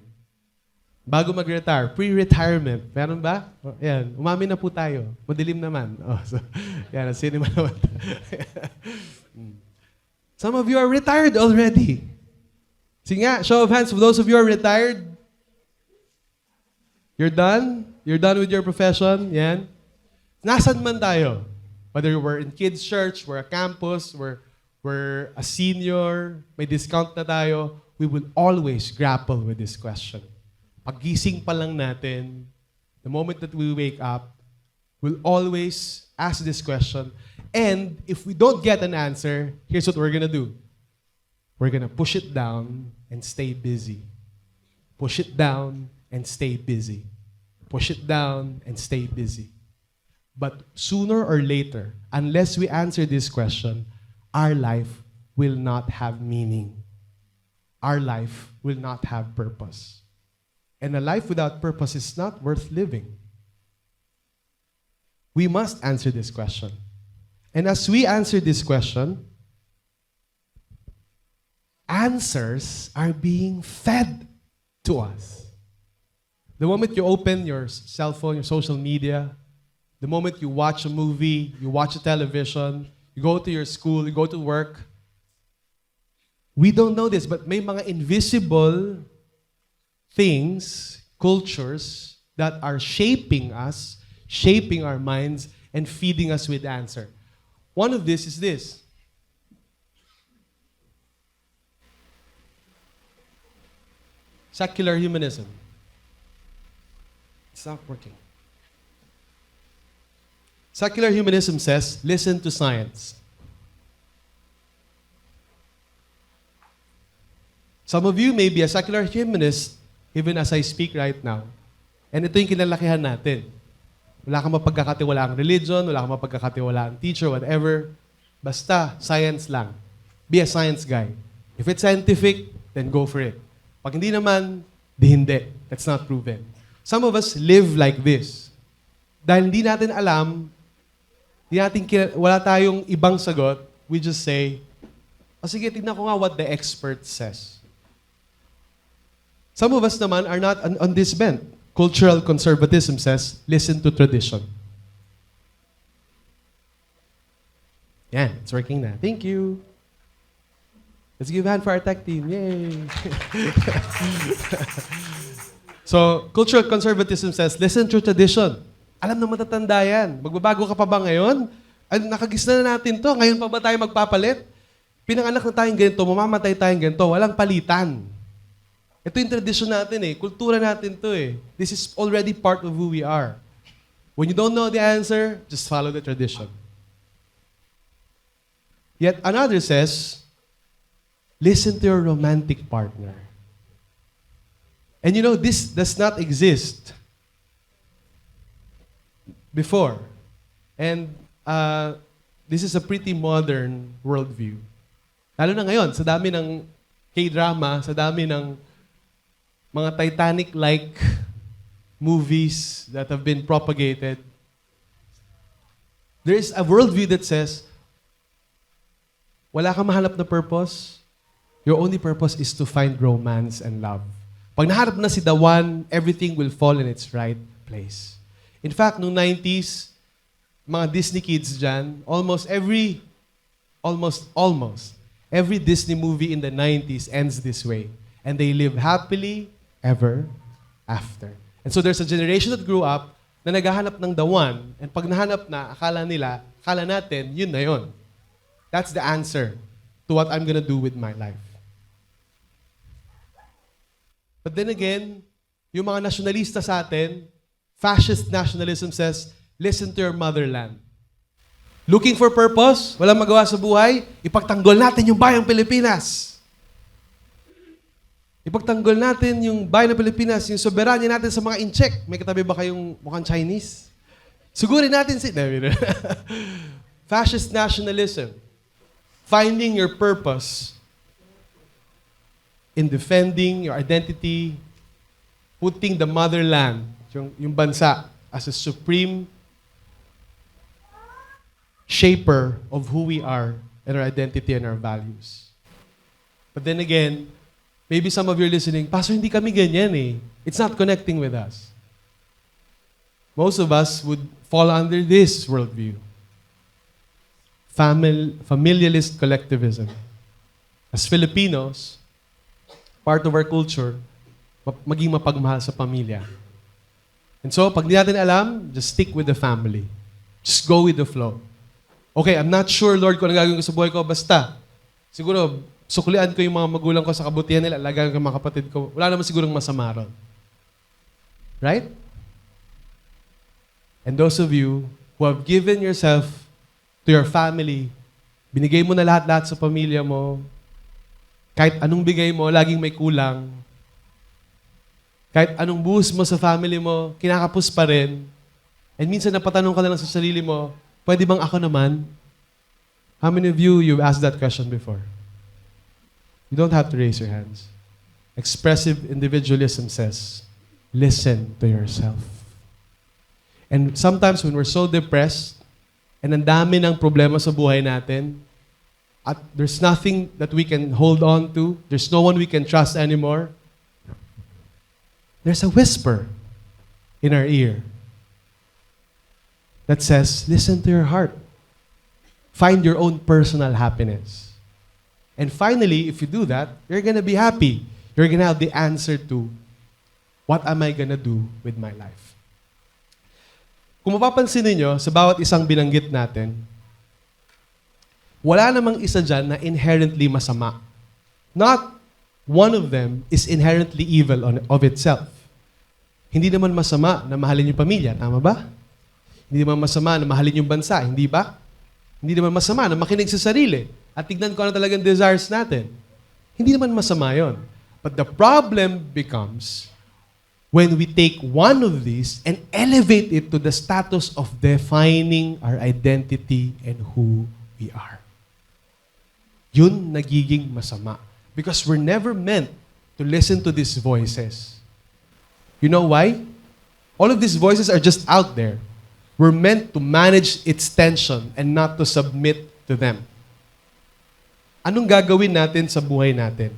Bago mag-retire. Pre-retirement. Meron ba? Yan. Umami na po tayo. Madilim naman. So, yan. Cinema naman. Some of you are retired already. Sige nga, show of hands for those of you who are retired. You're done? You're done with your profession? Yan. Nasaan man tayo? Whether we're in kids' church, we're a campus, we're a senior, may discount na tayo, we will always grapple with this question. Paggising pa lang natin, the moment that we wake up, we'll always ask this question. And if we don't get an answer, here's what we're gonna do. We're gonna push it down and stay busy. Push it down and stay busy. Push it down and stay busy. But sooner or later, unless we answer this question, our life will not have meaning. Our life will not have purpose. And a life without purpose is not worth living. We must answer this question. And as we answer this question, answers are being fed to us. The moment you open your cell phone, your social media, the moment you watch a movie, you watch a television, you go to your school, you go to work, we don't know this, but may mga invisible things, cultures, that are shaping us, shaping our minds, and feeding us with answer. One of this is this. Secular humanism. It's not working. Secular humanism says, listen to science. Some of you may be a secular humanist even as I speak right now. And ito yung kinalakihan natin. Wala kang mapagkakatiwalaang religion, wala kang mapagkakatiwalaang teacher, whatever. Basta, science lang. Be a science guy. If it's scientific, then go for it. Pag hindi naman, di hindi. That's not proven. Some of us live like this. Dahil hindi natin alam, wala tayong ibang sagot, we just say, sige, tignan ko nga what the expert says. Some of us naman are not on this bent. Cultural conservatism says, listen to tradition. Yan, it's working na. Thank you. Let's give a hand for our tech team. Yay! So, cultural conservatism says, listen to tradition. Alam na matatanda yan. Magbabago ka pa ba ngayon? Ay, nakagisna na natin to. Ngayon pa ba tayo magpapalit? Pinanganak na tayong ganito, mamamatay tayong ganito, walang palitan. Ito yung tradisyon natin eh. Kultura natin to eh. This is already part of who we are. When you don't know the answer, just follow the tradition. Yet another says, listen to your romantic partner. And you know, this does not exist before. And this is a pretty modern worldview. Lalo na ngayon, sa dami ng K-drama, sa dami ng mga Titanic-like movies that have been propagated, there is a worldview that says, wala kang mahanap na purpose, your only purpose is to find romance and love. Pag nahanap na si the one, everything will fall in its right place. In fact, noong 90s, mga Disney kids dyan, almost every Disney movie in the 90s ends this way. And they live happily ever after. And so there's a generation that grew up na naghahanap ng the one, and pag nahanap na, akala natin, yun na yun. That's the answer to what I'm gonna do with my life. But then again, yung mga nationalista sa atin, fascist nationalism says, listen to your motherland. Looking for purpose, walang magawa sa buhay, ipagtanggol natin yung bayang Pilipinas. Ipagtanggol natin yung bayan ng Pilipinas, yung soberanya natin sa mga incheck. May katabi ba kayong mukhang Chinese? Sugurin natin si... Fascist nationalism. Finding your purpose in defending your identity, putting the motherland, yung bansa, as a supreme shaper of who we are and our identity and our values. But then again, maybe some of you are listening, Pastor, hindi kami ganyan eh. It's not connecting with us. Most of us would fall under this worldview. Familialist collectivism. As Filipinos, part of our culture, maging mapagmahal sa pamilya. And so, pag di natin alam, just stick with the family. Just go with the flow. Okay, I'm not sure, Lord, kung ano gagawin ko sa buhay ko. Basta, siguro, suklian ko yung mga magulang ko sa kabutihan nila, alagaan ko yung mga kapatid ko, wala naman sigurong masama ron. Right? And those of you who have given yourself to your family, binigay mo na lahat-lahat sa pamilya mo, kahit anong bigay mo, laging may kulang. Kahit anong buhos mo sa family mo, kinakapos pa rin. And minsan napatanong ka na lang sa sarili mo, pwede bang ako naman? How many of you've asked that question before? You don't have to raise your hands. Expressive individualism says, listen to yourself. And sometimes when we're so depressed, and ang dami ng problema sa buhay natin, at there's nothing that we can hold on to, there's no one we can trust anymore, there's a whisper in our ear that says, listen to your heart. Find your own personal happiness. And finally, if you do that, you're gonna be happy. You're gonna have the answer to, what am I gonna do with my life? Kung mapapansin niyo sa bawat isang binanggit natin, wala namang isa dyan na inherently masama. Not one of them is inherently evil of itself. Hindi naman masama na mahalin yung pamilya, tama ba? Hindi naman masama na mahalin yung bansa, hindi ba? Hindi naman masama na makinig sa sarili at tignan ko ano talagang desires natin. Hindi naman masama yon. But the problem becomes when we take one of these and elevate it to the status of defining our identity and who we are. Yun nagiging masama. Because we're never meant to listen to these voices. You know why? All of these voices are just out there. We're meant to manage its tension and not to submit to them. Anong gagawin natin sa buhay natin?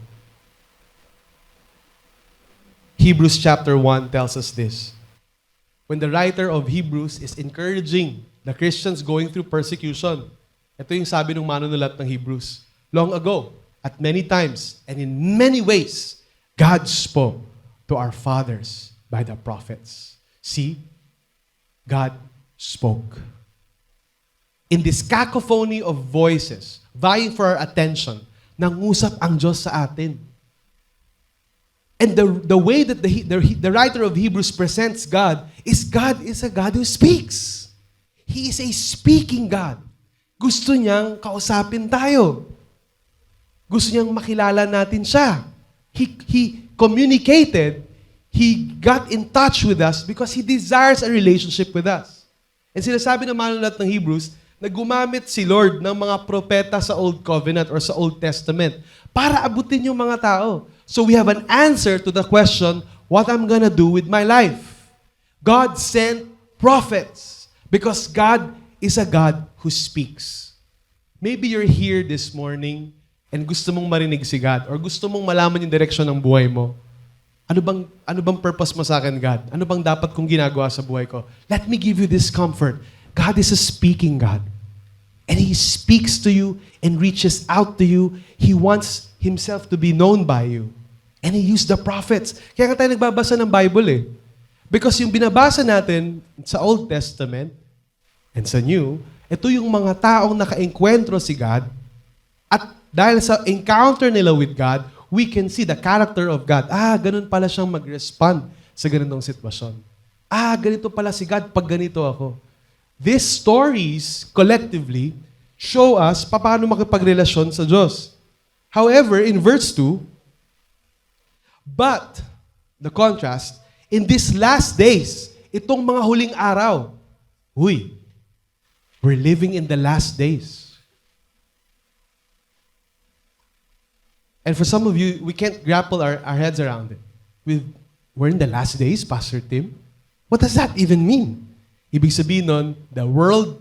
Hebrews chapter 1 tells us this. When the writer of Hebrews is encouraging the Christians going through persecution, ito yung sabi ng manunulat ng Hebrews. Long ago, at many times, and in many ways, God spoke to our fathers by the prophets. See, God spoke. In this cacophony of voices, vying for our attention, nangusap ang Diyos sa atin. And the way that the writer of Hebrews presents God is a God who speaks. He is a speaking God. Gusto niyang kausapin tayo. Gusto niyang makilala natin siya. He communicated, He got in touch with us because He desires a relationship with us. And sinasabi ng manunulat ng Hebrews na gumamit si Lord ng mga propeta sa Old Covenant or sa Old Testament para abutin yung mga tao. So we have an answer to the question, what I'm gonna do with my life. God sent prophets because God is a God who speaks. Maybe you're here this morning and gusto mong marinig si God or gusto mong malaman yung direksyon ng buhay mo. Ano bang purpose mo sa akin, God? Ano bang dapat kong ginagawa sa buhay ko? Let me give you this comfort. God is a speaking God. And He speaks to you and reaches out to you. He wants Himself to be known by you. And He used the prophets. Kaya tayo nagbabasa ng Bible eh. Because yung binabasa natin sa Old Testament and sa New, ito yung mga taong naka-enkwentro si God. At dahil sa encounter nila with God, we can see the character of God. Ganun pala siyang mag-respond sa ganitong sitwasyon. Ganito pala si God pag ganito ako. These stories, collectively, show us paano makipagrelasyon sa Diyos. However, in verse 2, but, the contrast, in these last days, itong mga huling araw, we're living in the last days. And for some of you, we can't grapple our heads around it. We're in the last days, Pastor Tim. What does that even mean? Ibig sabihin nun, the world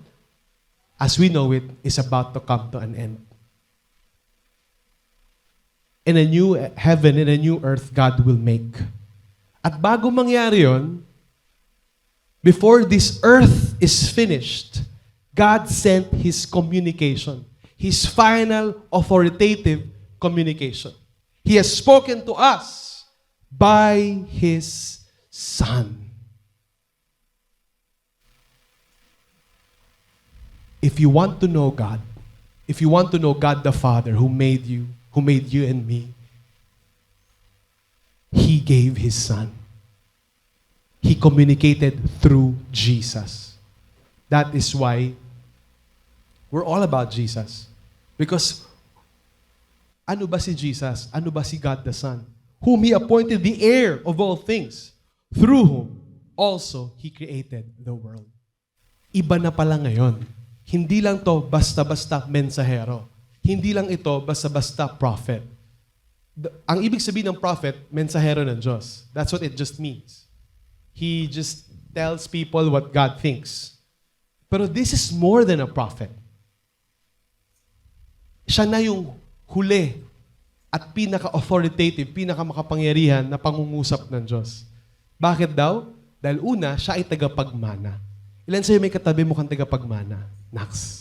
as we know it is about to come to an end. In a new heaven, in a new earth, God will make. At bago mangyari yun, before this earth is finished, God sent His communication, His final authoritative communication. He has spoken to us by His Son. If you want to know God, if you want to know God the Father who made you, who made you and me, He gave His Son. He communicated through Jesus. That is why we're all about Jesus. Because ano ba si Jesus? Ano ba si God the Son? Whom He appointed the heir of all things, through whom also He created the world. Iba na pala ngayon. Hindi lang to basta-basta mensahero. Hindi lang ito basta-basta prophet. Ang ibig sabihin ng prophet, mensahero ng Diyos. That's what it just means. He just tells people what God thinks. Pero this is more than a prophet. Siya na yung huli at pinaka-authoritative, pinaka-makapangyarihan na pangungusap ng Diyos. Bakit daw? Dahil una, siya ay tagapagmana. Ilan sa'yo may katabi mukhang tagapagmana? Nax.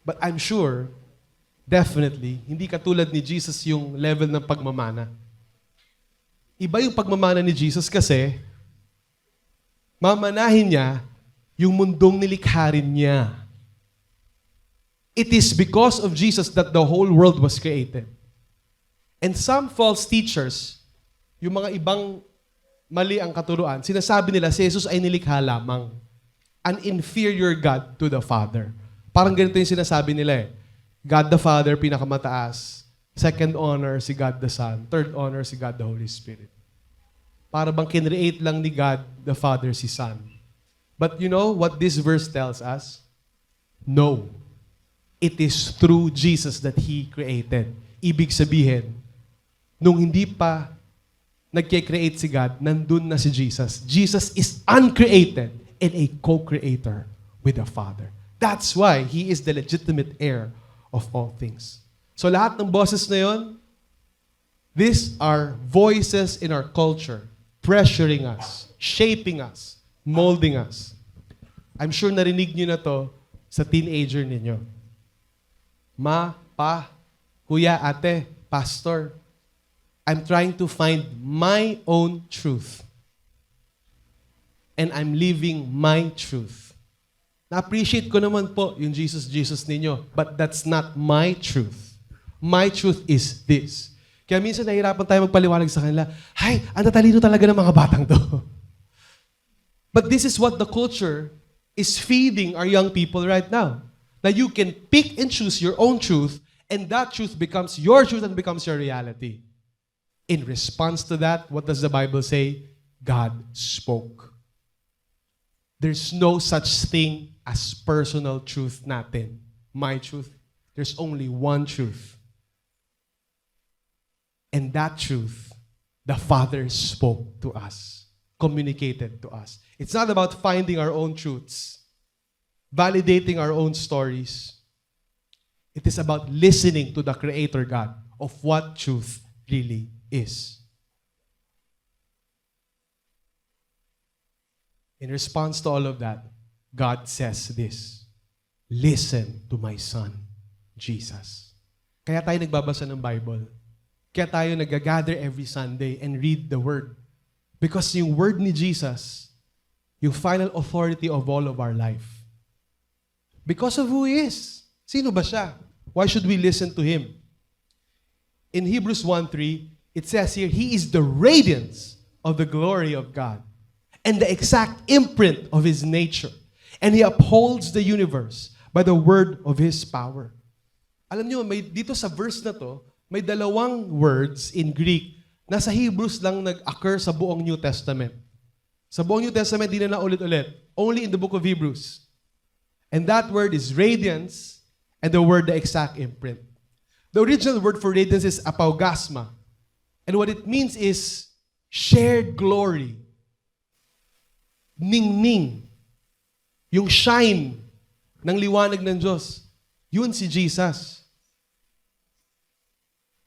But I'm sure, definitely, hindi katulad ni Jesus yung level ng pagmamana. Iba yung pagmamana ni Jesus kasi mamanahin niya yung mundong nilikha rin niya. It is because of Jesus that the whole world was created. And some false teachers, yung mga ibang mali ang katuruan, sinasabi nila si Jesus ay nilikha lamang. An inferior God to the Father. Parang ganito yung sinasabi nila eh. God the Father, pinakamataas. Second honor, si God the Son. Third honor, si God the Holy Spirit. Para bang kinreate lang ni God the Father si Son. But you know what this verse tells us? No. It is through Jesus that He created. Ibig sabihin, nung hindi pa nagke-create si God, nandun na si Jesus. Jesus is uncreated and a co-creator with the Father. That's why He is the legitimate heir of all things. So lahat ng boses na yon, these are voices in our culture, pressuring us, shaping us, molding us. I'm sure narinig niyo na to sa teenager ninyo. Ma, pa, kuya, ate, pastor, I'm trying to find my own truth. And I'm living my truth. Na-appreciate ko naman po yung Jesus ninyo, but that's not my truth. My truth is this. Kaya minsan nahihirapan tayo magpaliwanag sa kanila, ay, ang tatalino talaga ng mga batang to. But this is what the culture is feeding our young people right now. That you can pick and choose your own truth, and that truth becomes your truth and becomes your reality. In response to that, what does the Bible say? God spoke. There's no such thing as personal truth natin. My truth. There's only one truth. And that truth, the Father spoke to us, communicated to us. It's not about finding our own truths, validating our own stories. It is about listening to the Creator God of what truth really is. In response to all of that, God says this, listen to my Son, Jesus. Kaya tayo nagbabasa ng Bible. Kaya tayo nag-gather every Sunday and read the Word. Because yung Word ni Jesus, yung final authority of all of our life. Because of who He is. Sino ba siya? Why should we listen to Him? In Hebrews 1:3, it says here, He is the radiance of the glory of God and the exact imprint of His nature. And He upholds the universe by the word of His power. Alam niyo, dito sa verse na to, may dalawang words in Greek na sa Hebrews lang nag-occur sa buong New Testament. Sa buong New Testament, di na ulit-ulit. Only in the book of Hebrews. And that word is radiance and the word the exact imprint. The original word for radiance is apaugasma. And what it means is shared glory. Ning-ning. Yung shine ng liwanag ng Diyos. Yun si Jesus.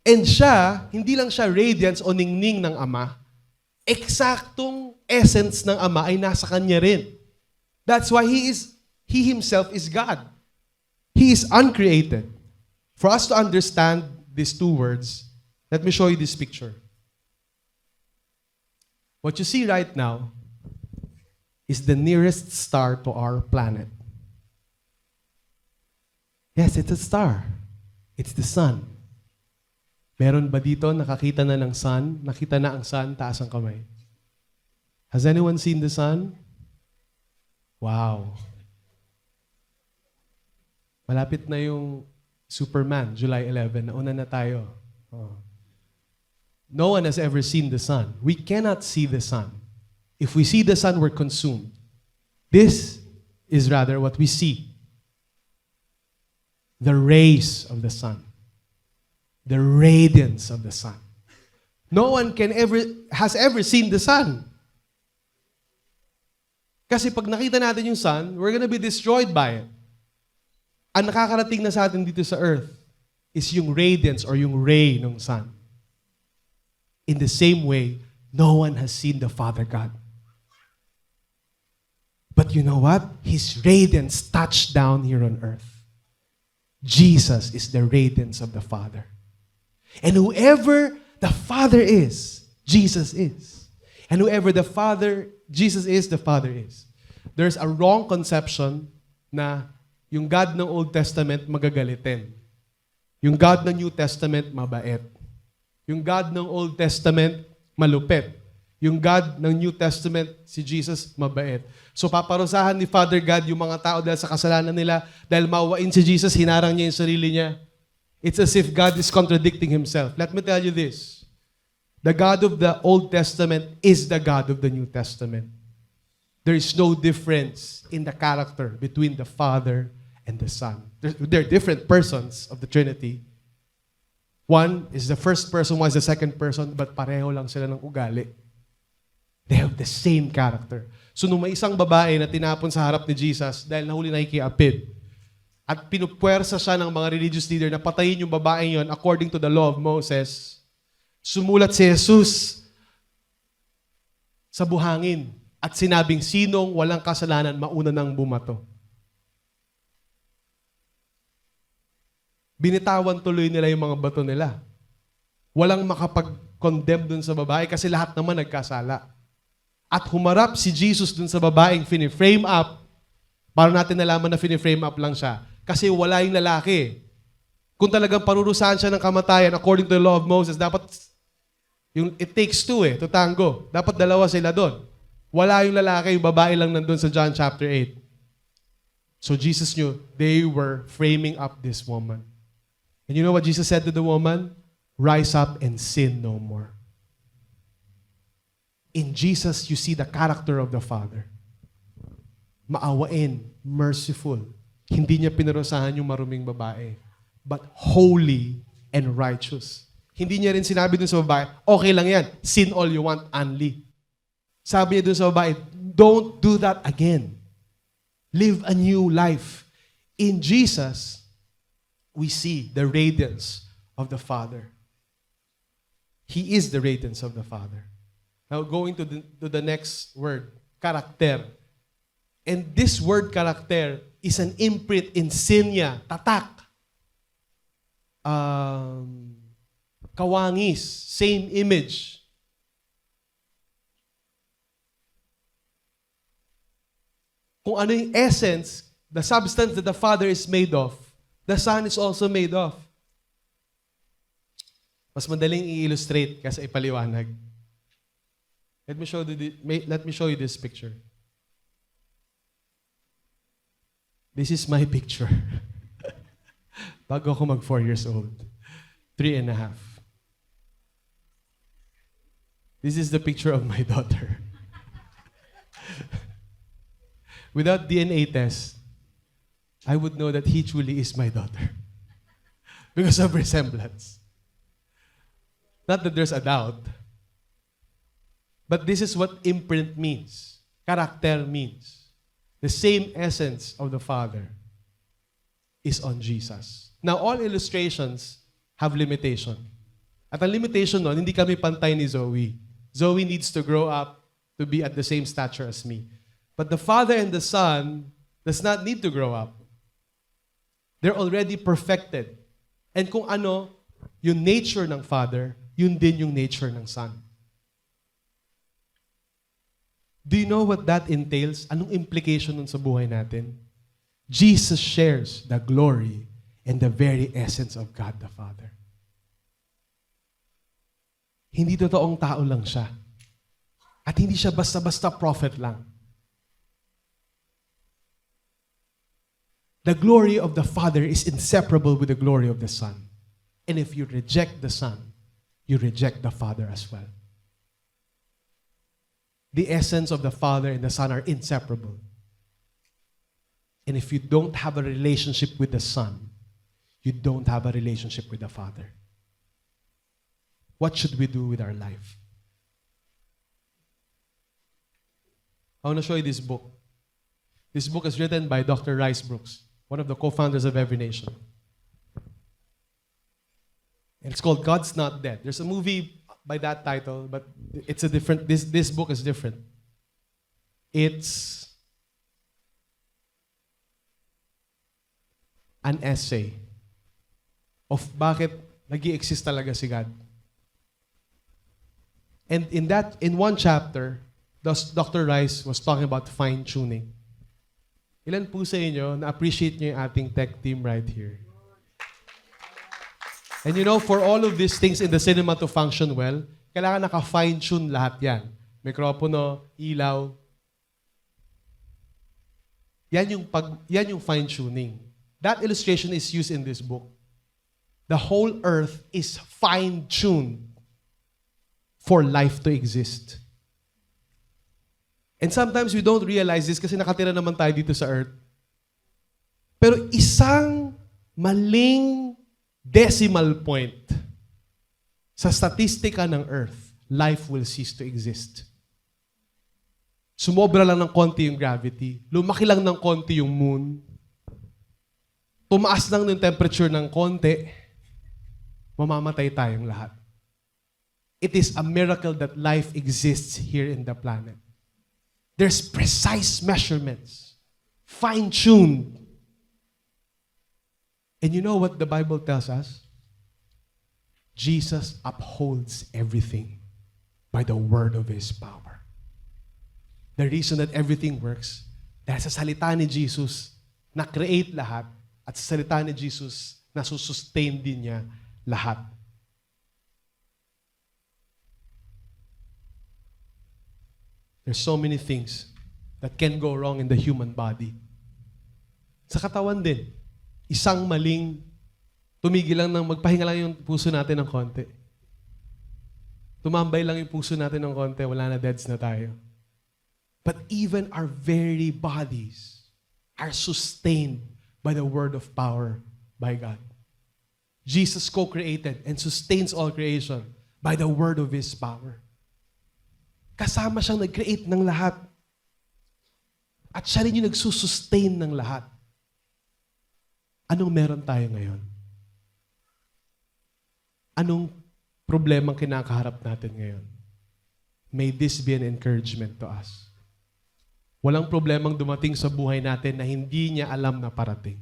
And siya, hindi lang siya radiance o ningning ng Ama, eksaktong essence ng Ama ay nasa Kanya rin. That's why He Himself is God. He is uncreated. For us to understand these two words, let me show you this picture. What you see right now is the nearest star to our planet. Yes, it's a star. It's the sun. Meron ba dito nakakita na ng sun? Nakita na ang sun? Taas ang kamay. Has anyone seen the sun? Wow. Malapit na yung Superman, July 11. Nauna na tayo. Oh. No one has ever seen the sun. We cannot see the sun. If we see the sun, we're consumed. This is rather what we see. The rays of the sun. The radiance of the sun. No one has ever seen the sun. Kasi pag nakita natin yung sun, we're gonna be destroyed by it. Ang nakakarating na sa atin dito sa earth is yung radiance or yung ray ng sun. In the same way, no one has seen the Father God. But you know what? His radiance touched down here on earth. Jesus is the radiance of the Father. And whoever the Father is, Jesus is. And whoever Jesus is, the Father is. There's a wrong conception na yung God ng Old Testament magagalitin. Yung God ng New Testament mabait. Yung God ng Old Testament malupit. Yung God ng New Testament, si Jesus, mabait. So paparusahan ni Father God yung mga tao dahil sa kasalanan nila, dahil mawain si Jesus, hinarang niya yung sarili niya. It's as if God is contradicting Himself. Let me tell you this. The God of the Old Testament is the God of the New Testament. There is no difference in the character between the Father and the Son. They're different persons of the Trinity. One is the first person, one is the second person, but pareho lang sila ng ugali. They have the same character. So nung may isang babae na tinapon sa harap ni Jesus dahil nahuli na ikiapid, at pinupwersa siya ng mga religious leader na patayin yung babae yon according to the law of Moses, sumulat si Jesus sa buhangin at sinabing, sinong walang kasalanan mauna nang bumato. Binitawan tuloy nila yung mga bato nila. Walang makapag-condemn dun sa babae kasi lahat naman nagkasala. At humarap si Jesus dun sa babaeng fini-frame up, para natin nalaman na fini-frame up lang siya. Kasi wala yung lalaki. Kung talagang parurusahan siya ng kamatayan according to the law of Moses, dapat it takes two to tango. Dapat dalawa sila doon. Wala yung lalaki, yung babae lang nandun sa John chapter 8. So Jesus knew they were framing up this woman. And you know what Jesus said to the woman? Rise up and sin no more. In Jesus, you see the character of the Father. Maawain, merciful. Hindi niya pinarusahan yung maruming babae, but holy and righteous. Hindi niya rin sinabi dun sa babae, okay lang yan, sin all you want, only. Sabi niya dun sa babae, don't do that again. Live a new life. In Jesus, we see the radiance of the Father. He is the radiance of the Father. Now, going to the next word, karakter. And this word karakter is an imprint, insignia, tatak. Kawangis, same image. Kung ano yung essence, the substance that the Father is made of, the Son is also made of. Mas madaling i-illustrate kasi ipaliwanag. Let me show you this picture. This is my picture. Bago ako mag 4 years old. 3.5. This is the picture of my daughter. Without DNA test, I would know that he truly is my daughter. Because of resemblance. Not that there's a doubt. But this is what imprint means. Character means. The same essence of the Father is on Jesus. Now, all illustrations have limitation. At ang limitation nun, hindi kami pantay ni Zoe. Zoe needs to grow up to be at the same stature as me. But the Father and the Son does not need to grow up. They're already perfected. And kung ano, yung nature ng Father, yun din yung nature ng Son. Do you know what that entails? Anong implication nun sa buhay natin? Jesus shares the glory and the very essence of God the Father. hindi totoong tao lang siya. At hindi siya basta-basta prophet lang. The glory of the Father is inseparable with the glory of the Son. And if you reject the Son, you reject the Father as well. The essence of the Father and the Son are inseparable. And if you don't have a relationship with the Son, you don't have a relationship with the Father. What should we do with our life? I want to show you this book. This book is written by Dr. Rice Brooks, one of the co-founders of Every Nation. And it's called God's Not Dead. There's a movie by that title, but it's a different, this book is different. It's an essay of bakit nag-i-exist talaga si God. And in one chapter, Dr. Rice was talking about fine-tuning. Ilan po sa inyo na-appreciate nyo yung ating tech team right here? And you know, for all of these things in the cinema to function well, kailangan naka-fine-tune lahat yan. Mikropono, ilaw. Yan yung fine-tuning. That illustration is used in this book. The whole earth is fine-tuned for life to exist. And sometimes we don't realize this kasi nakatira naman tayo dito sa earth. Pero isang maling decimal point sa statistika ng earth, life will cease to exist. Sumobra lang ng konti yung gravity, lumaki lang ng konti yung moon, tumaas lang ng temperature ng konti, mamamatay tayong lahat. It is a miracle that life exists here in the planet. There's precise measurements, fine-tuned. And you know what the Bible tells us? Jesus upholds everything by the word of His power. The reason that everything works, dahil sa salita ni Jesus, na-create lahat, at sa salita ni Jesus, nasusustain din niya lahat. There's so many things that can go wrong in the human body. Sa katawan din, isang maling, tumigil lang ng magpahinga lang yung puso natin ng konti. Tumambay lang yung puso natin ng konti, wala na, deads na tayo. But even our very bodies are sustained by the word of power by God. Jesus co-created and sustains all creation by the word of His power. Kasama siyang nag-create ng lahat. At siya rin yung nagsusustain ng lahat. Anong meron tayo ngayon? Anong problemang kinakaharap natin ngayon? May this be an encouragement to us. Walang problemang dumating sa buhay natin na hindi niya alam na parating.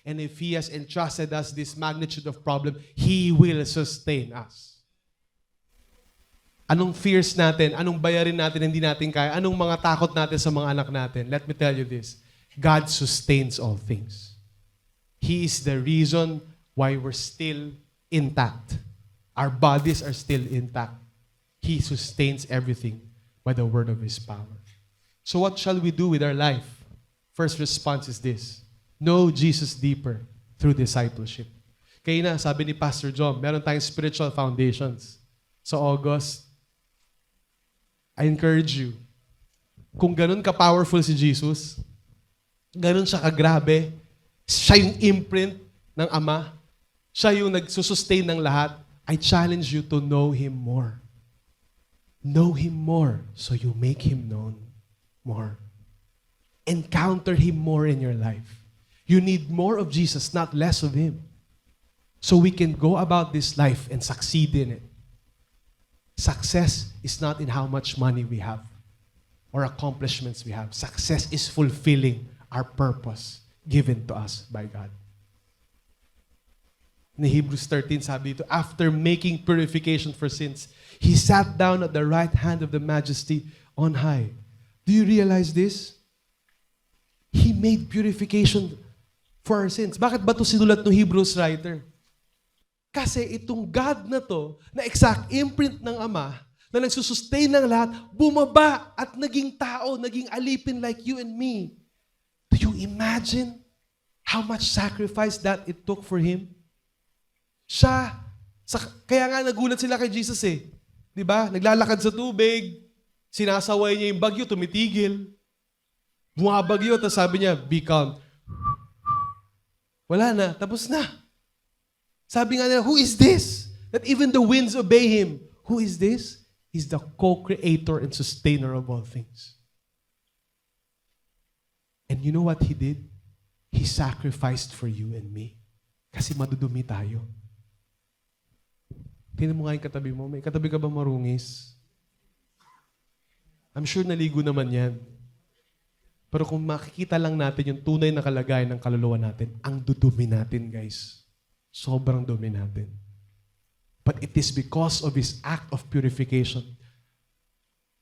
And if He has entrusted us this magnitude of problem, He will sustain us. Anong fears natin? Anong bayarin natin hindi natin kaya? Anong mga takot natin sa mga anak natin? Let me tell you this. God sustains all things. He is the reason why we're still intact. Our bodies are still intact. He sustains everything by the word of His power. So what shall we do with our life? First response is this. Know Jesus deeper through discipleship. Kaya na, sabi ni Pastor John, meron tayong spiritual foundations. Sa August, I encourage you, kung ganun ka-powerful si Jesus, ganun siya kagrabe, siya yung imprint ng Ama, siya yung nagsusustain ng lahat, I challenge you to know Him more. Know Him more so you make Him known more. Encounter Him more in your life. You need more of Jesus, not less of Him. So we can go about this life and succeed in it. Success is not in how much money we have or accomplishments we have. Success is fulfilling our purpose given to us by God. In Hebrews 13, sabi ito, after making purification for sins, He sat down at the right hand of the Majesty on high. Do you realize this? He made purification for our sins. Bakit ba ito sinulat ng Hebrews writer? Kasi itong God na to, na exact imprint ng Ama, na nagsusustain ng lahat, bumaba at naging tao, naging alipin like you and me. Do you imagine how much sacrifice that it took for Him? Kaya nga nagulat sila kay Jesus eh. Di ba? Naglalakad sa tubig, sinasaway niya yung bagyo, tumitigil. Bumabagyo, tapos sabi niya, be calm. Wala na, tapos na. Sabi nga nila, who is this? That even the winds obey Him. Who is this? He's the co-creator and sustainer of all things. And you know what He did? He sacrificed for you and me. Kasi madudumi tayo. Tingnan mo nga yung katabi mo. May katabi ka ba marungis? I'm sure naligo naman yan. Pero kung makikita lang natin yung tunay na kalagayan ng kaluluwa natin, ang dudumi natin, guys. Sobrang dumi natin. But it is because of His act of purification,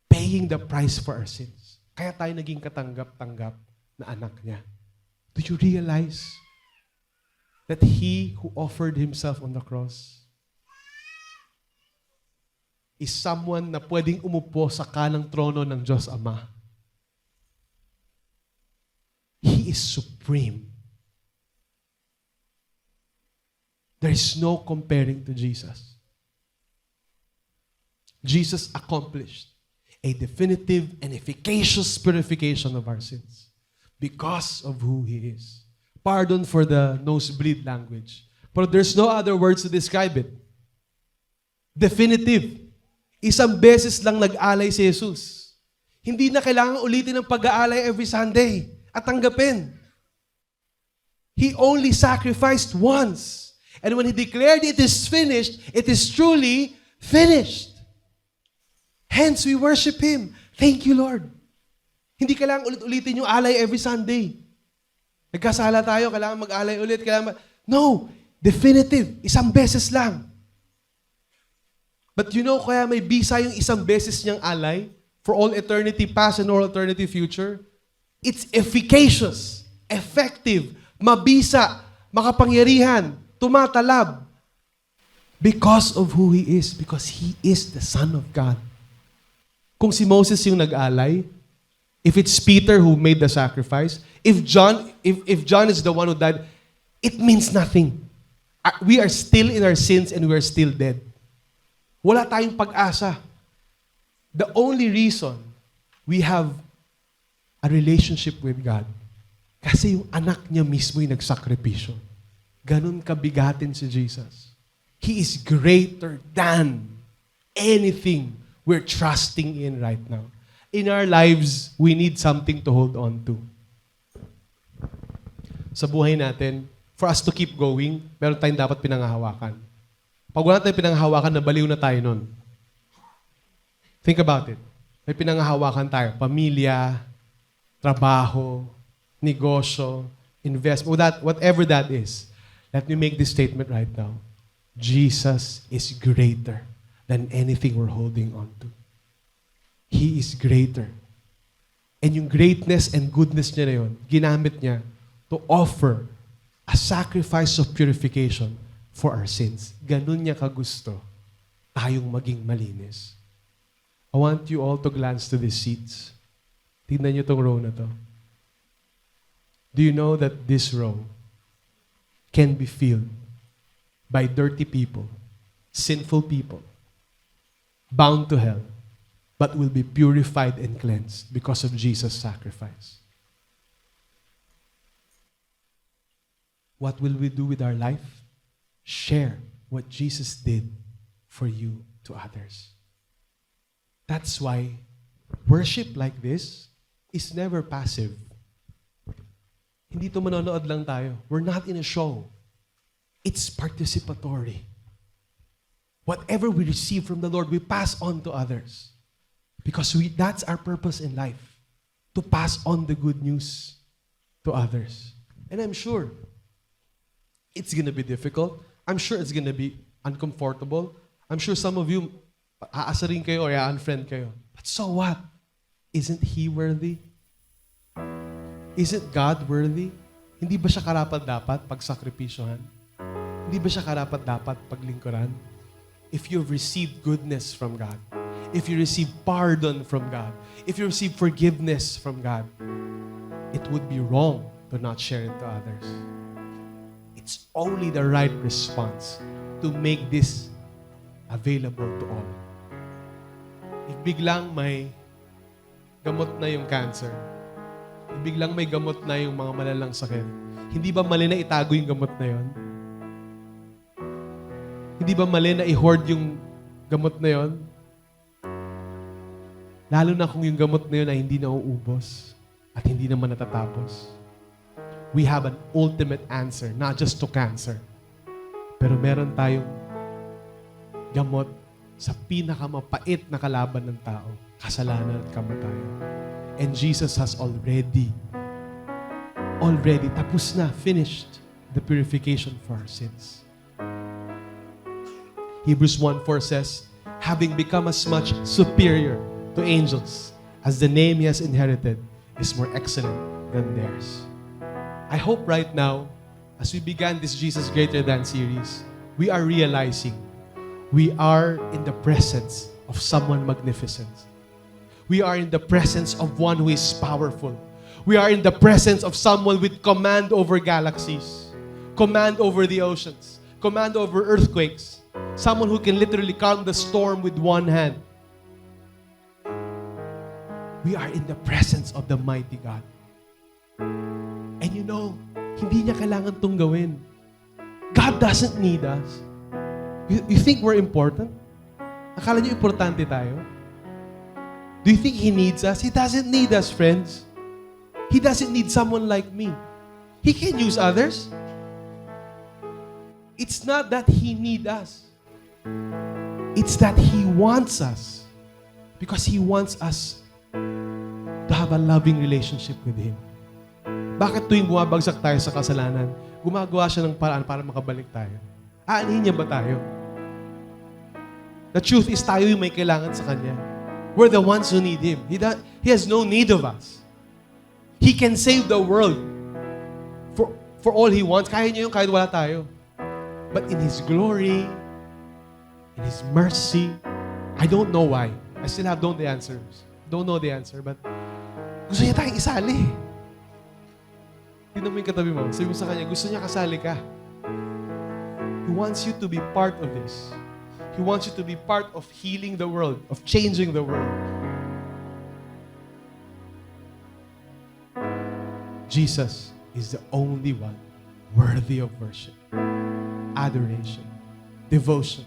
paying the price for our sins. Kaya tayo naging katanggap-tanggap na anak niya. Do you realize that He who offered Himself on the cross is someone na pwedeng umupo sa kanang trono ng Diyos Ama? He is supreme. There is no comparing to Jesus. Jesus accomplished a definitive and efficacious purification of our sins because of who He is. Pardon for the nosebleed language, but there's no other words to describe it. Definitive. Isang beses lang nag-alay si Jesus. Hindi na kailangan ulitin ang pag-aalay every Sunday at tanggapin. He only sacrificed once. And when He declared it is finished, it is truly finished. Hence, we worship Him. Thank you, Lord. Hindi kailangan ulit-ulitin yung alay every Sunday. Nagkasala tayo, kailangan mag-alay ulit. No! Definitive. Isang beses lang. But you know, kaya may bisa yung isang beses niyang alay for all eternity past and all eternity future? It's efficacious, effective, mabisa, makapangyarihan, tumatalab. Because of who He is. Because He is the Son of God. Kung si Moses yung nag-alay, if it's Peter who made the sacrifice, if John is the one who died, it means nothing. We are still in our sins and we are still dead. Wala tayong pag-asa. The only reason we have a relationship with God, kasi yung anak niya mismo yung nagsakripisyo. Ganun kabigatin si Jesus. He is greater than anything we're trusting in right now. In our lives, we need something to hold on to. Sa buhay natin, for us to keep going, meron tayong dapat pinanghahawakan. Pag wala tayong pinanghahawakan, nabaliw na tayo nun. Think about it. May pinanghahawakan tayo. Pamilya, trabaho, negosyo, investment, whatever that is. Let me make this statement right now. Jesus is greater than anything we're holding on to. He is greater. And yung greatness and goodness niya na yun, ginamit niya to offer a sacrifice of purification for our sins. Ganun niya kagusto tayong maging malinis. I want you all to glance to these seats. Tingnan niyo tong row na to. Do you know that this row can be filled by dirty people, sinful people, bound to hell, but will be purified and cleansed because of Jesus' sacrifice? What will we do with our life? Share what Jesus did for you to others. That's why worship like this is never passive. Hindi to manonood lang tayo. We're not in a show. It's participatory. Whatever we receive from the Lord, we pass on to others. Because that's our purpose in life. To pass on the good news to others. And I'm sure it's going to be difficult. I'm sure it's going to be uncomfortable. I'm sure some of you, aasarin kayo or unfriend kayo. But so what? Isn't He worthy? Isn't God worthy? Hindi ba siya karapat-dapat pagsakripisyohan? Hindi ba siya karapat-dapat paglingkuran? If you've received goodness from God, if you receive pardon from God, if you receive forgiveness from God, it would be wrong to not share it to others. It's only the right response to make this available to all. If biglang may gamot na yung cancer, if biglang may gamot na yung mga malalang sakit, hindi ba mali na itago yung gamot na yon? Hindi ba mali na i-hoard yung gamot na yon? Lalo na kung yung gamot na yun ay hindi nauubos at hindi naman natatapos. We have an ultimate answer, not just to cancer. Pero meron tayong gamot sa pinakamapait na kalaban ng tao, kasalanan at kamatayan. And Jesus has already, tapos na, finished the purification for our sins. Hebrews 1:4 says, having become as much superior to angels as the name he has inherited is more excellent than theirs. I hope right now, as we began this Jesus Greater Than series, we are realizing we are in the presence of someone magnificent. We are in the presence of one who is powerful. We are in the presence of someone with command over galaxies, command over the oceans, command over earthquakes, someone who can literally calm the storm with one hand. We are in the presence of the mighty God. And you know, hindi niya kailangan itong gawin. God doesn't need us. You think we're important? Akala niyo importante tayo? Do you think He needs us? He doesn't need us, friends. He doesn't need someone like me. He can use others. It's not that He needs us. It's that He wants us. Because He wants us to have a loving relationship with Him. Bakit tuwing bumabagsak tayo sa kasalanan, gumagawa siya ng paraan para makabalik tayo? Aanhin niya ba tayo? The truth is tayo yung may kailangan sa Kanya. We're the ones who need Him. He has no need of us. He can save the world for all He wants. Kaya niya yung kahit wala tayo. But in His glory, in His mercy, I don't know why. I still don't know the answer, but gusto niya tayong isali. Tignan mo yung katabi mo. Sabi mo sa Kanya, gusto niya kasali ka. He wants you to be part of this. He wants you to be part of healing the world, of changing the world. Jesus is the only one worthy of worship, adoration, devotion,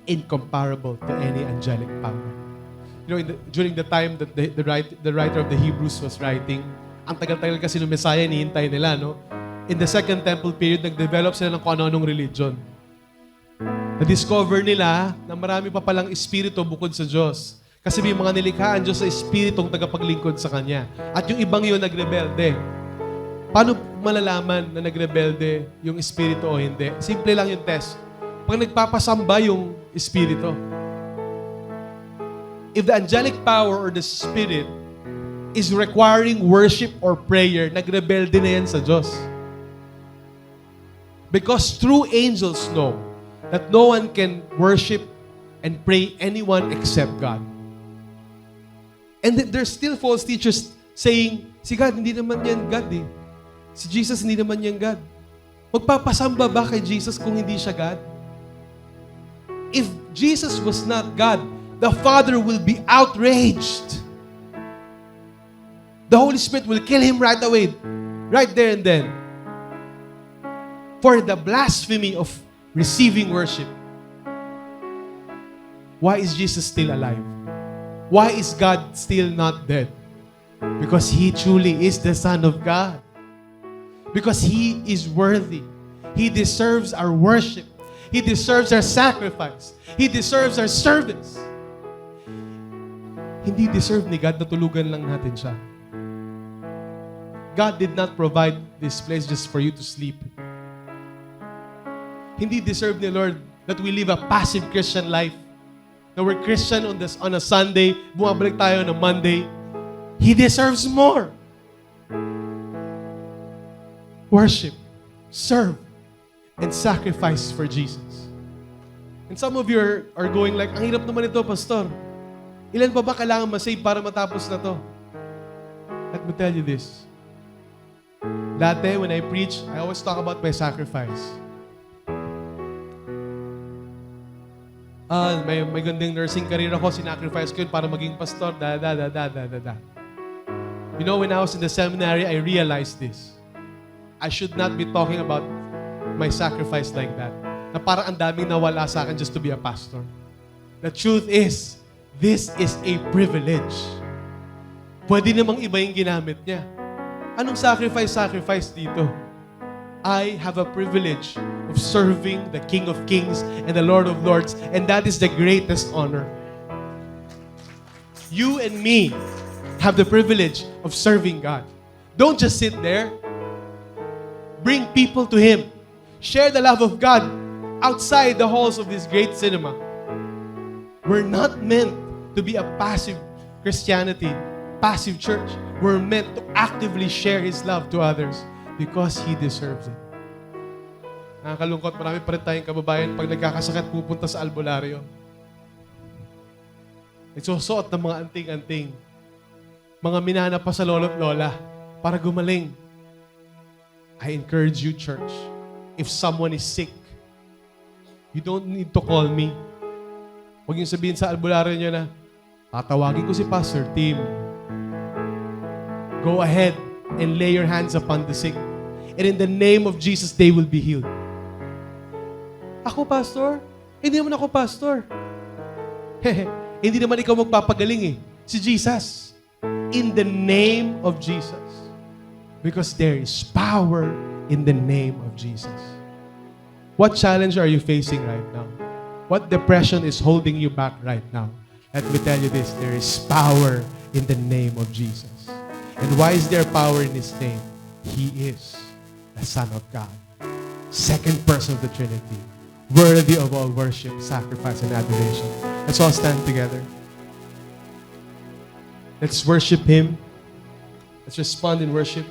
incomparable to any angelic power. You know, during the time that the writer of the Hebrews was writing, ang tagal-tagal kasi ng Messiah, nihintay nila, no? In the Second Temple period, nag-develop sila ng kung ano-anong religion. Na-discover nila na marami pa palang espiritu bukod sa Diyos. Kasi may mga nilikhaan Diyos sa espiritong tagapaglingkod sa Kanya. At yung ibang yun nagrebelde. Paano malalaman na nagrebelde yung espiritu o hindi? Simple lang yung test. Pag nagpapasamba yung espiritu, if the angelic power or the spirit is requiring worship or prayer, nagrebelde na yan sa Diyos. Because true angels know that no one can worship and pray anyone except God. And there's still false teachers saying, si God, hindi naman yan God eh. Si Jesus, hindi naman yan God. Magpapasamba ba kay Jesus kung hindi siya God? If Jesus was not God, the Father will be outraged. The Holy Spirit will kill Him right away, right there and then. For the blasphemy of receiving worship. Why is Jesus still alive? Why is God still not dead? Because He truly is the Son of God. Because He is worthy. He deserves our worship. He deserves our sacrifice. He deserves our service. Hindi deserve ni God na tulugan lang natin siya. God did not provide this place just for you to sleep. Hindi deserve ni Lord that we live a passive Christian life. Na we're Christian on a Sunday, bumabalik tayo on a Monday. He deserves more. Worship, serve, and sacrifice for Jesus. And some of you are going like, ang hirap naman ito, Pastor. Ilan pa ba kailangan masave para matapos na to? Let me tell you this. Dati, when I preach, I always talk about my sacrifice. May gandang nursing career ako, sinacrifice ko yun para maging pastor, You know, when I was in the seminary, I realized this. I should not be talking about my sacrifice like that. Na parang ang daming nawala sa akin just to be a pastor. The truth is, this is a privilege. Pwede namang iba yung ginamit niya. Anong sacrifice dito? I have a privilege of serving the King of Kings and the Lord of Lords, and that is the greatest honor. You and me have the privilege of serving God. Don't just sit there. Bring people to Him. Share the love of God outside the halls of this great cinema. We're not meant to be a passive Christianity, passive church. We're meant to actively share His love to others because He deserves it. Nakakalungkot, marami pa rin tayong kababayan pag nagkakasakit pupunta sa albularyo. Isusuot ng mga anting-anting. Mga minana pa sa lolo't lola para gumaling. I encourage you, church, if someone is sick, you don't need to call me. Huwag yung sabihin sa albularyo nyo na, tatawagin ko si Pastor Tim. Go ahead and lay your hands upon the sick. And in the name of Jesus, they will be healed. Ako, Pastor? Hindi naman ako, Pastor. Hindi naman ikaw magpapagaling eh. Si Jesus. In the name of Jesus. Because there is power in the name of Jesus. What challenge are you facing right now? What depression is holding you back right now? Let me tell you this, there is power in the name of Jesus. And why is there power in His name? He is the Son of God. Second person of the Trinity. Worthy of all worship, sacrifice, and adoration. Let's all stand together. Let's worship Him. Let's respond in worship.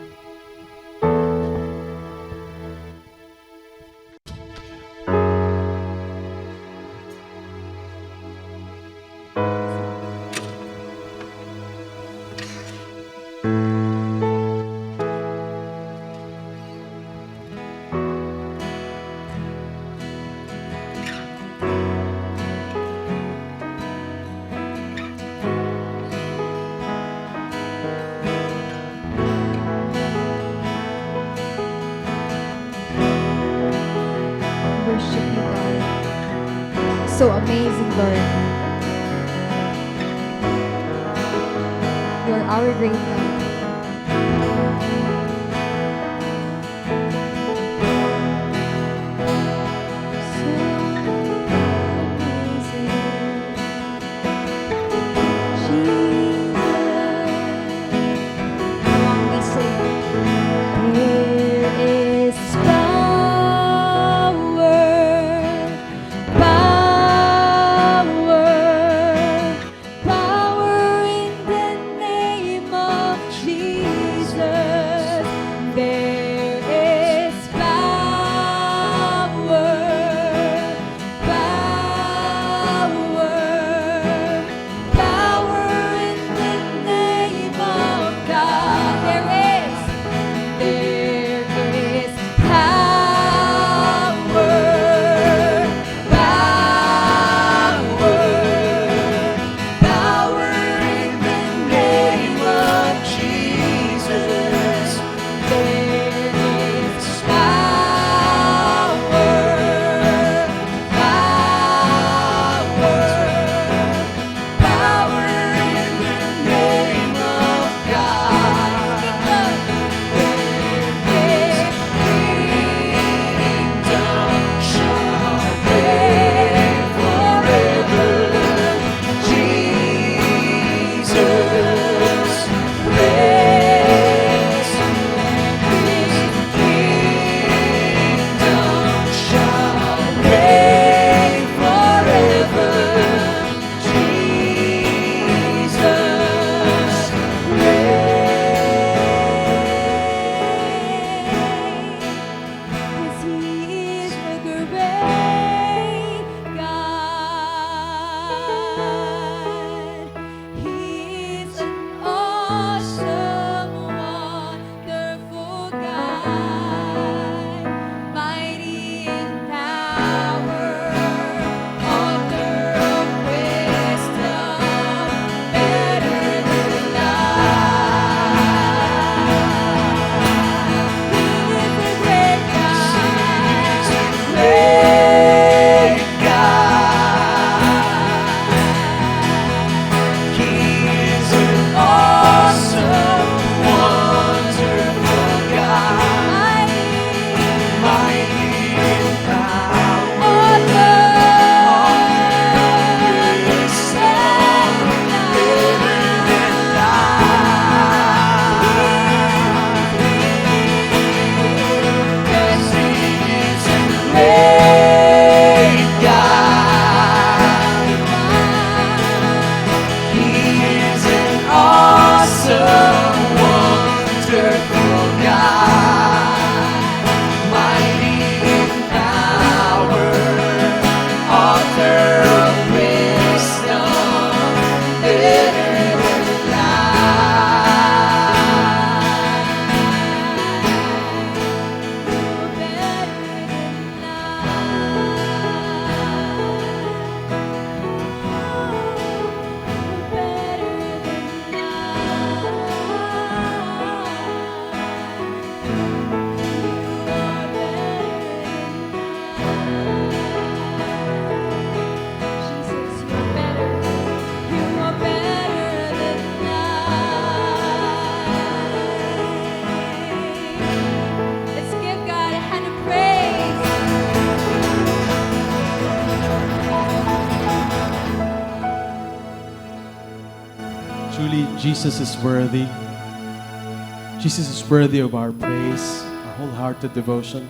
Worship you, God. So amazing, Lord. You're our great God. So amazing. Jesus. Come on, we sing. There is power in the name of Truly, Jesus is worthy. Jesus is worthy of our praise, our wholehearted devotion.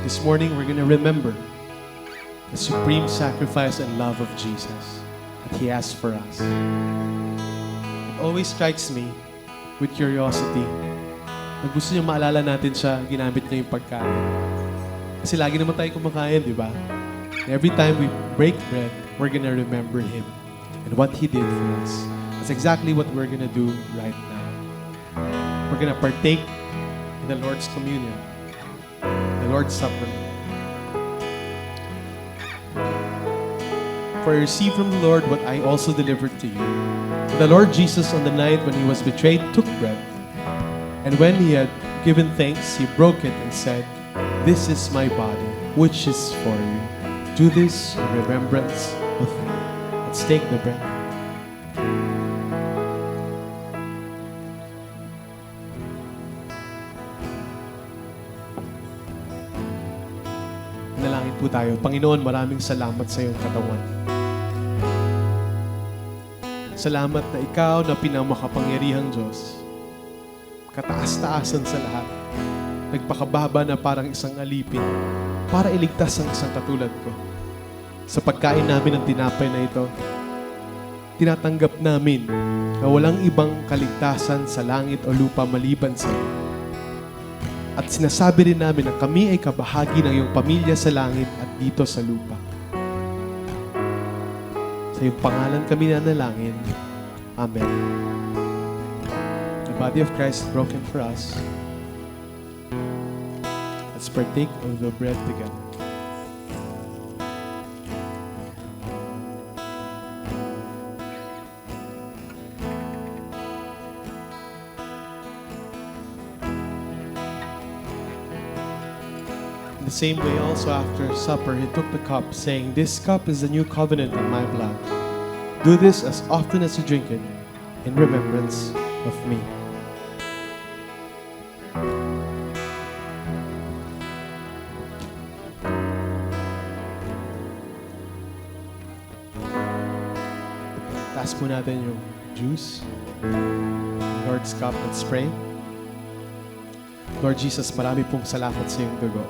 This morning, we're going to remember the supreme sacrifice and love of Jesus that He has for us. It always strikes me with curiosity na gusto niya maalala natin siya, ginamit niya yung pagkain. Kasi lagi naman tayo kumakain, di ba? Every time we break bread, we're gonna remember Him and what He did for us. That's exactly what we're gonna do right now. We're gonna partake in the Lord's communion, the Lord's Supper. For I received from the Lord what I also delivered to you. The Lord Jesus, on the night when He was betrayed, took bread. And when He had given thanks, He broke it and said, "This is my body, which is for you. Do this in remembrance of me." Let's take the bread. Manalangin po tayo. Panginoon, maraming salamat sa iyong katawan. Salamat na Ikaw na pinamakapangyarihang Diyos, kataas-taasan sa lahat, nagpakababa na parang isang alipin para iligtas ang isang katulad ko. Sa pagkain namin ng tinapay na ito, tinatanggap namin na walang ibang kaligtasan sa langit o lupa maliban sa iyo. At sinasabi rin namin na kami ay kabahagi ng iyong pamilya sa langit at dito sa lupa. Sa iyong pangalan kami nanalangin. Amen. The body of Christ broken for us. Let's partake of the bread together. In the same way also after supper, He took the cup, saying, "This cup is the new covenant in my blood. Do this as often as you drink it in remembrance of me." Taas po natin yung juice. Lord's cup, let's pray. Lord Jesus, marami pong salamat sa iyong dugo.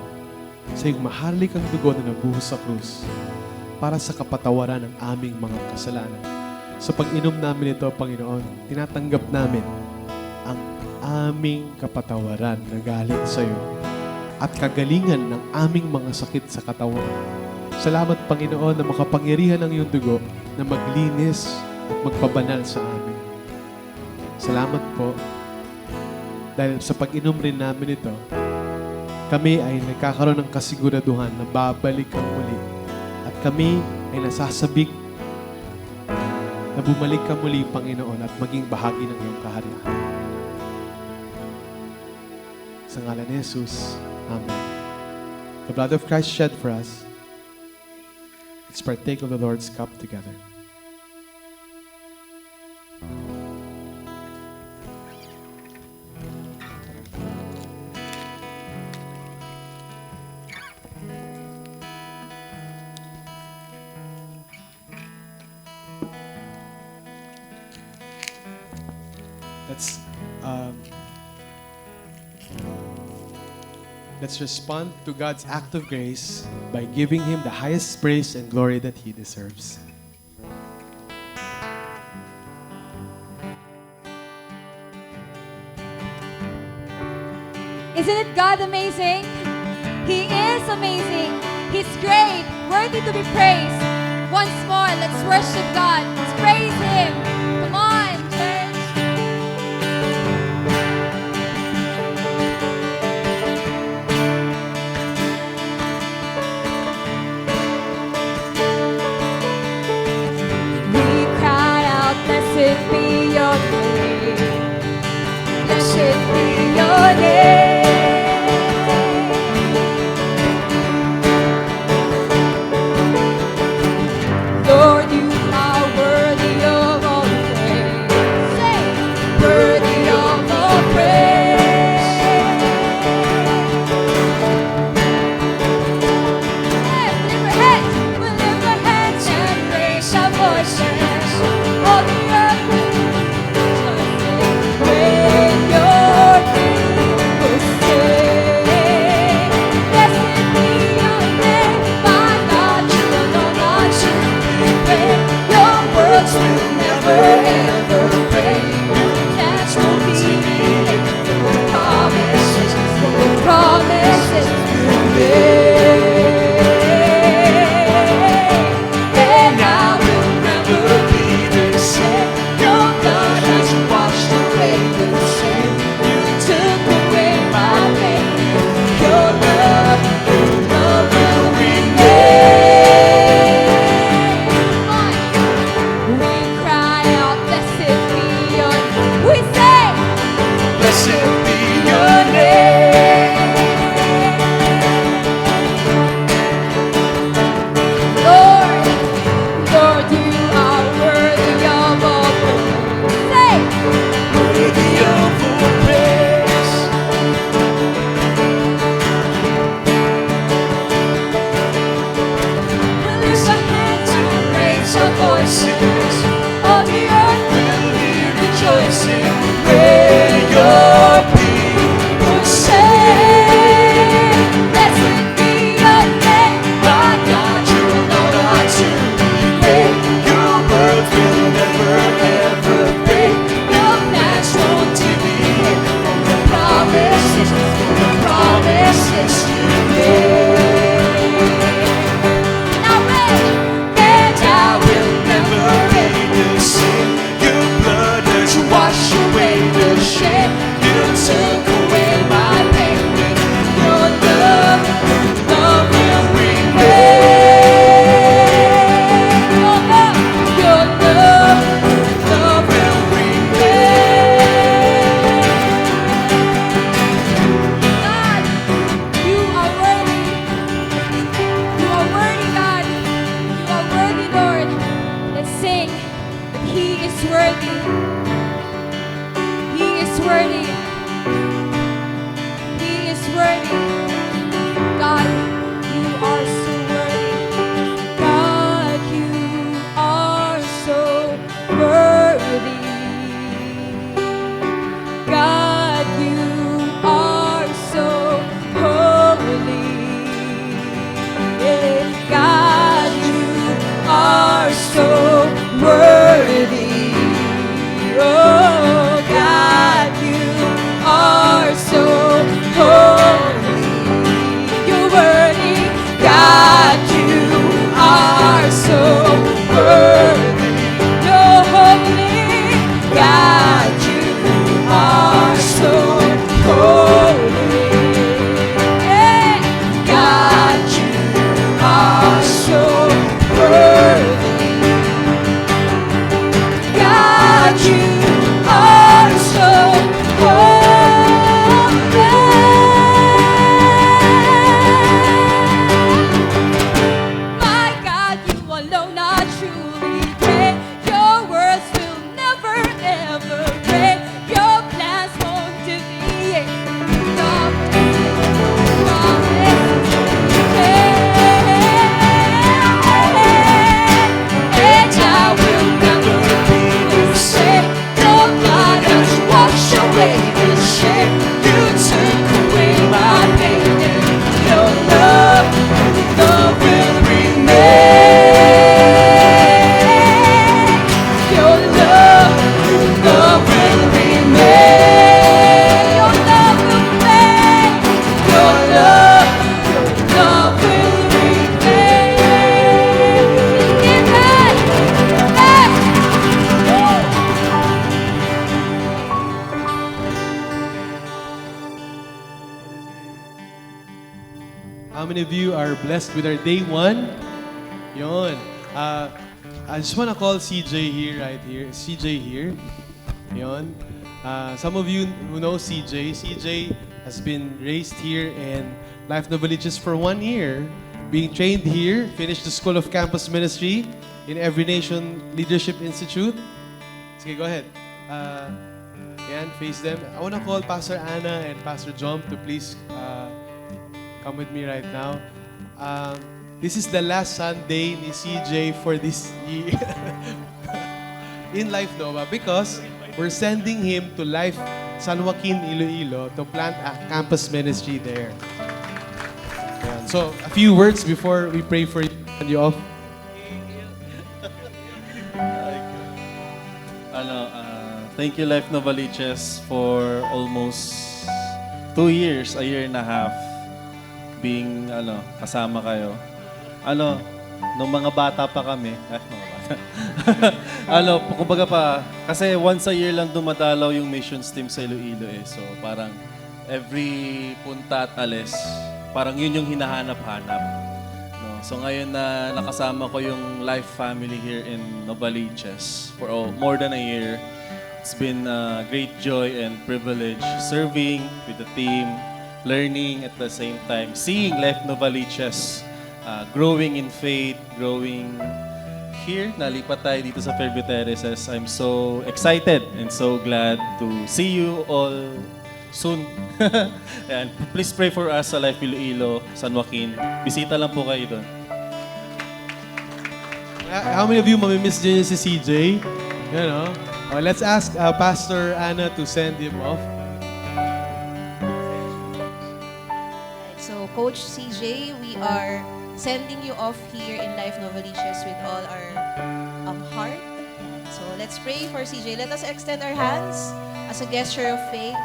Sa iyong maharlikang dugo na nabuhos sa krus para sa kapatawaran ng aming mga kasalanan. Sa pag-inom namin ito, Panginoon, tinatanggap namin ang aming kapatawaran na galing sa iyo at kagalingan ng aming mga sakit sa katawan. Salamat, Panginoon, na makapangyarihan ang iyong dugo na maglinis at magpabanal sa amin. Salamat po dahil sa pag-inom rin namin ito, kami ay nagkakaroon ng kasiguraduhan na babalik kang muli. At kami ay nasasabik na bumalik ka muli, Panginoon, at maging bahagi ng iyong kaharian. Sa ngalan ni Jesus, Amen. The blood of Christ shed for us. Let's partake of the Lord's cup together. Let's respond to God's act of grace by giving Him the highest praise and glory that He deserves. Isn't it God amazing? He is amazing. He's great, worthy to be praised. Once more, let's worship God. Let's praise Him. Come on, church. We cry out, blessed be your name. Blessed be your name. Lord, you are worthy of all praise. Say, worthy of all praise. We'll lift our hands and raise our voices. words will never ever break. That's what we need. Promises, promises you made. And I will Never be the same. Your blood has washed away the shame. You took away my pain. Your love will remain. We cry out, blessed be your name. We say, Blessed be your name. Lord, Lord, you are worthy of all praise. Say, Worthy of all praise. we'll lift our hands and raise our voices. All the earth will hear rejoicing. Where your people Say, blessed be your name. My God, you alone are to be great. Your word will never ever break. Your plans won't Deviate from the promises, the promises you made. Now wait, and I will never be the same. Your blood has washed away the shame. You took away my pain. your love, love will remain. your love will remain. God, you are worthy. You are worthy, God. You are worthy, Lord. Let's sing that He is worthy. He is worthy. He is worthy. God, you are so worthy. God, you are so worthy. God, you are so holy. Yeah. God, you are so worthy. Oh, God, you are so holy. You're worthy. God, you are so worthy. You're holy. God, you are so holy. Yeah. God, you are so worthy. God, you are so holy. My God, you alone are truly great. Your words will never ever break. Your plans won't deviate. And I will never be the same. Your blood has washed away the shame. You took away my pain. Your love will remain. Your love will remain. Your love will remain. Your love will remain. Amen. Amen. How many of you are blessed with our day one? Yon. I just want to call CJ here, right here. CJ here. Yon. Some of you who know CJ has been raised here in Life Novaliches for 1 year, being trained here, finished the School of Campus Ministry in Every Nation Leadership Institute. Sige, go ahead. Yan, face them. I want to call Pastor Anna and Pastor John to please come with me right now. This is the last Sunday ni CJ for this year in Life Nova because we're sending him to Life San Joaquin, Iloilo to plant a campus ministry there. Yan. So, a few words before we pray for you and you off. Thank you Life Novaliches for almost 2 years, a year and a half being kasama kayo. Nung mga bata pa kami, mga bata. Kumbaga pa, kasi once a year lang dumadalaw yung missions team sa Iloilo eh. So parang every punta at alis, parang yun yung hinahanap-hanap. No? So ngayon na nakasama ko yung Life family here in Novaliches for more than a year, it's been a great joy and privilege serving with the team, learning at the same time, seeing Life Novaliches growing in faith, growing here. Nalipat tayo dito sa Fairview Terraces. I'm so excited and so glad to see you all soon. And please pray for us sa Life Iloilo, San Joaquin. Bisita lang po kayo doon. How many of you mamimiss dyan si CJ? You know? Let's ask Pastor Anna to send him off. So, Coach CJ, we are sending you off here in Life Novaliches with all our heart. So, let's pray for CJ. Let us extend our hands as a gesture of faith.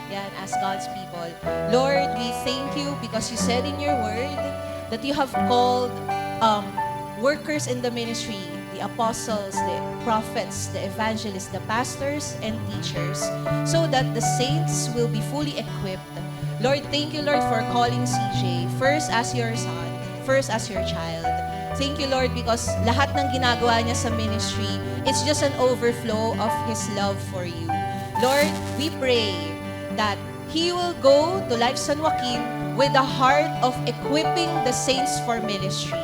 Yan, as God's people. Lord, we thank you because you said in your word that you have called workers in the ministry, the apostles, the prophets, the evangelists, the pastors, and teachers, so that the saints will be fully equipped. Lord, thank you, Lord, for calling CJ first as your son, first as your child. Thank you, Lord, because lahat ng ginagawa niya sa ministry, it's just an overflow of His love for you. Lord, we pray that he will go to Life San Joaquin with the heart of equipping the saints for ministry.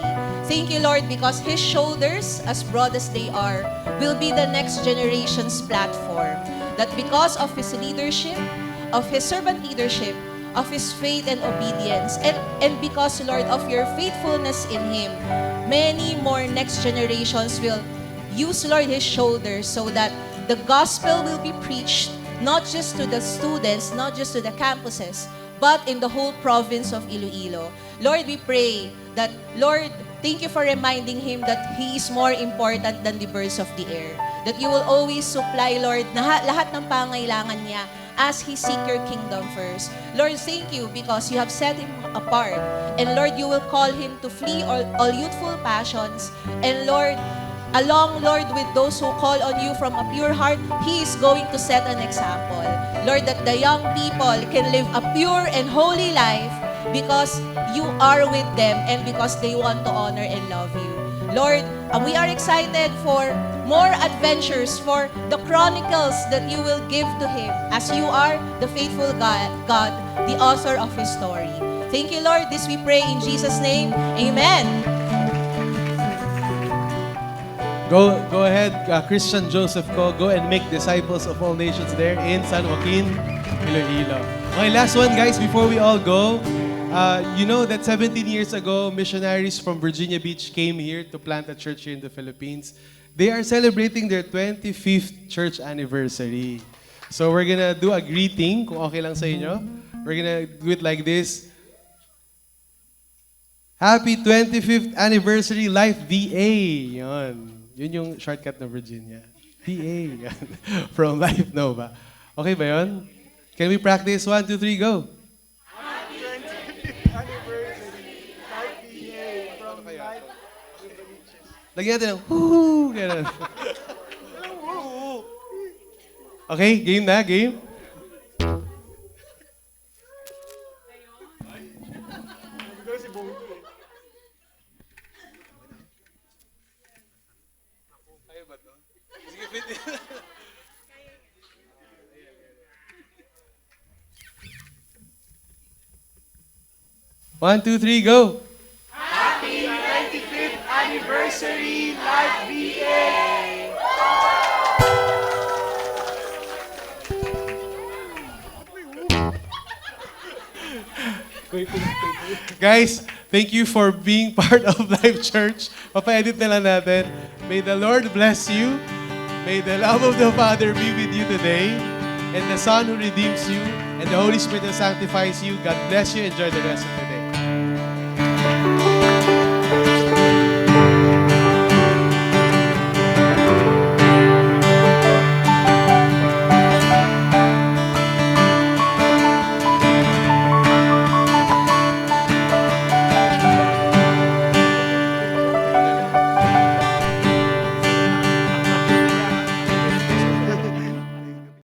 Thank you, Lord, because his shoulders, as broad as they are, will be the next generation's platform. That because of his leadership, of his servant leadership, of his faith and obedience, and because, Lord, of your faithfulness in him, many more next generations will use, Lord, his shoulders so that the gospel will be preached not just to the students, not just to the campuses, but in the whole province of Iloilo. Lord, we pray that, Lord, thank you for reminding him that he is more important than the birds of the air. That you will always supply, Lord, lahat ng pangailangan niya as he seek your kingdom first. Lord, thank you because you have set him apart. And Lord, you will call him to flee all youthful passions. And Lord, along, Lord, with those who call on you from a pure heart, He is going to set an example. Lord, that the young people can live a pure and holy life because you are with them and because they want to honor and love you. Lord, we are excited for more adventures, for the chronicles that you will give to him as you are the faithful God, the author of his story. Thank you, Lord. This we pray in Jesus' name. Amen. Go ahead, Christian Joseph Ko. Go and make disciples of all nations there in San Joaquin, Iloilo. Okay, last one, guys, before we all go. You know that 17 years ago, missionaries from Virginia Beach came here to plant a church here in the Philippines. They are celebrating their 25th church anniversary. So we're gonna do a greeting, kung okay lang sa inyo. We're gonna do it like this. Happy 25th anniversary, Life VA. Yun yung shortcut na Virginia. VA. From Life Nova. Okay ba yun? Can we practice? 1, 2, 3, go. Happy 25th anniversary, Life VA from Life Novaliches. Lagyan natin ng whoo! Ganun. Okay, game na, game. One, two, three, go. Happy 25th anniversary, Life VA! Guys, thank you for being part of Life Church. Papa-edit na lang natin. May the Lord bless you. May the love of the Father be with you today. And the Son who redeems you. And the Holy Spirit who sanctifies you. God bless you. Enjoy the rest of the day.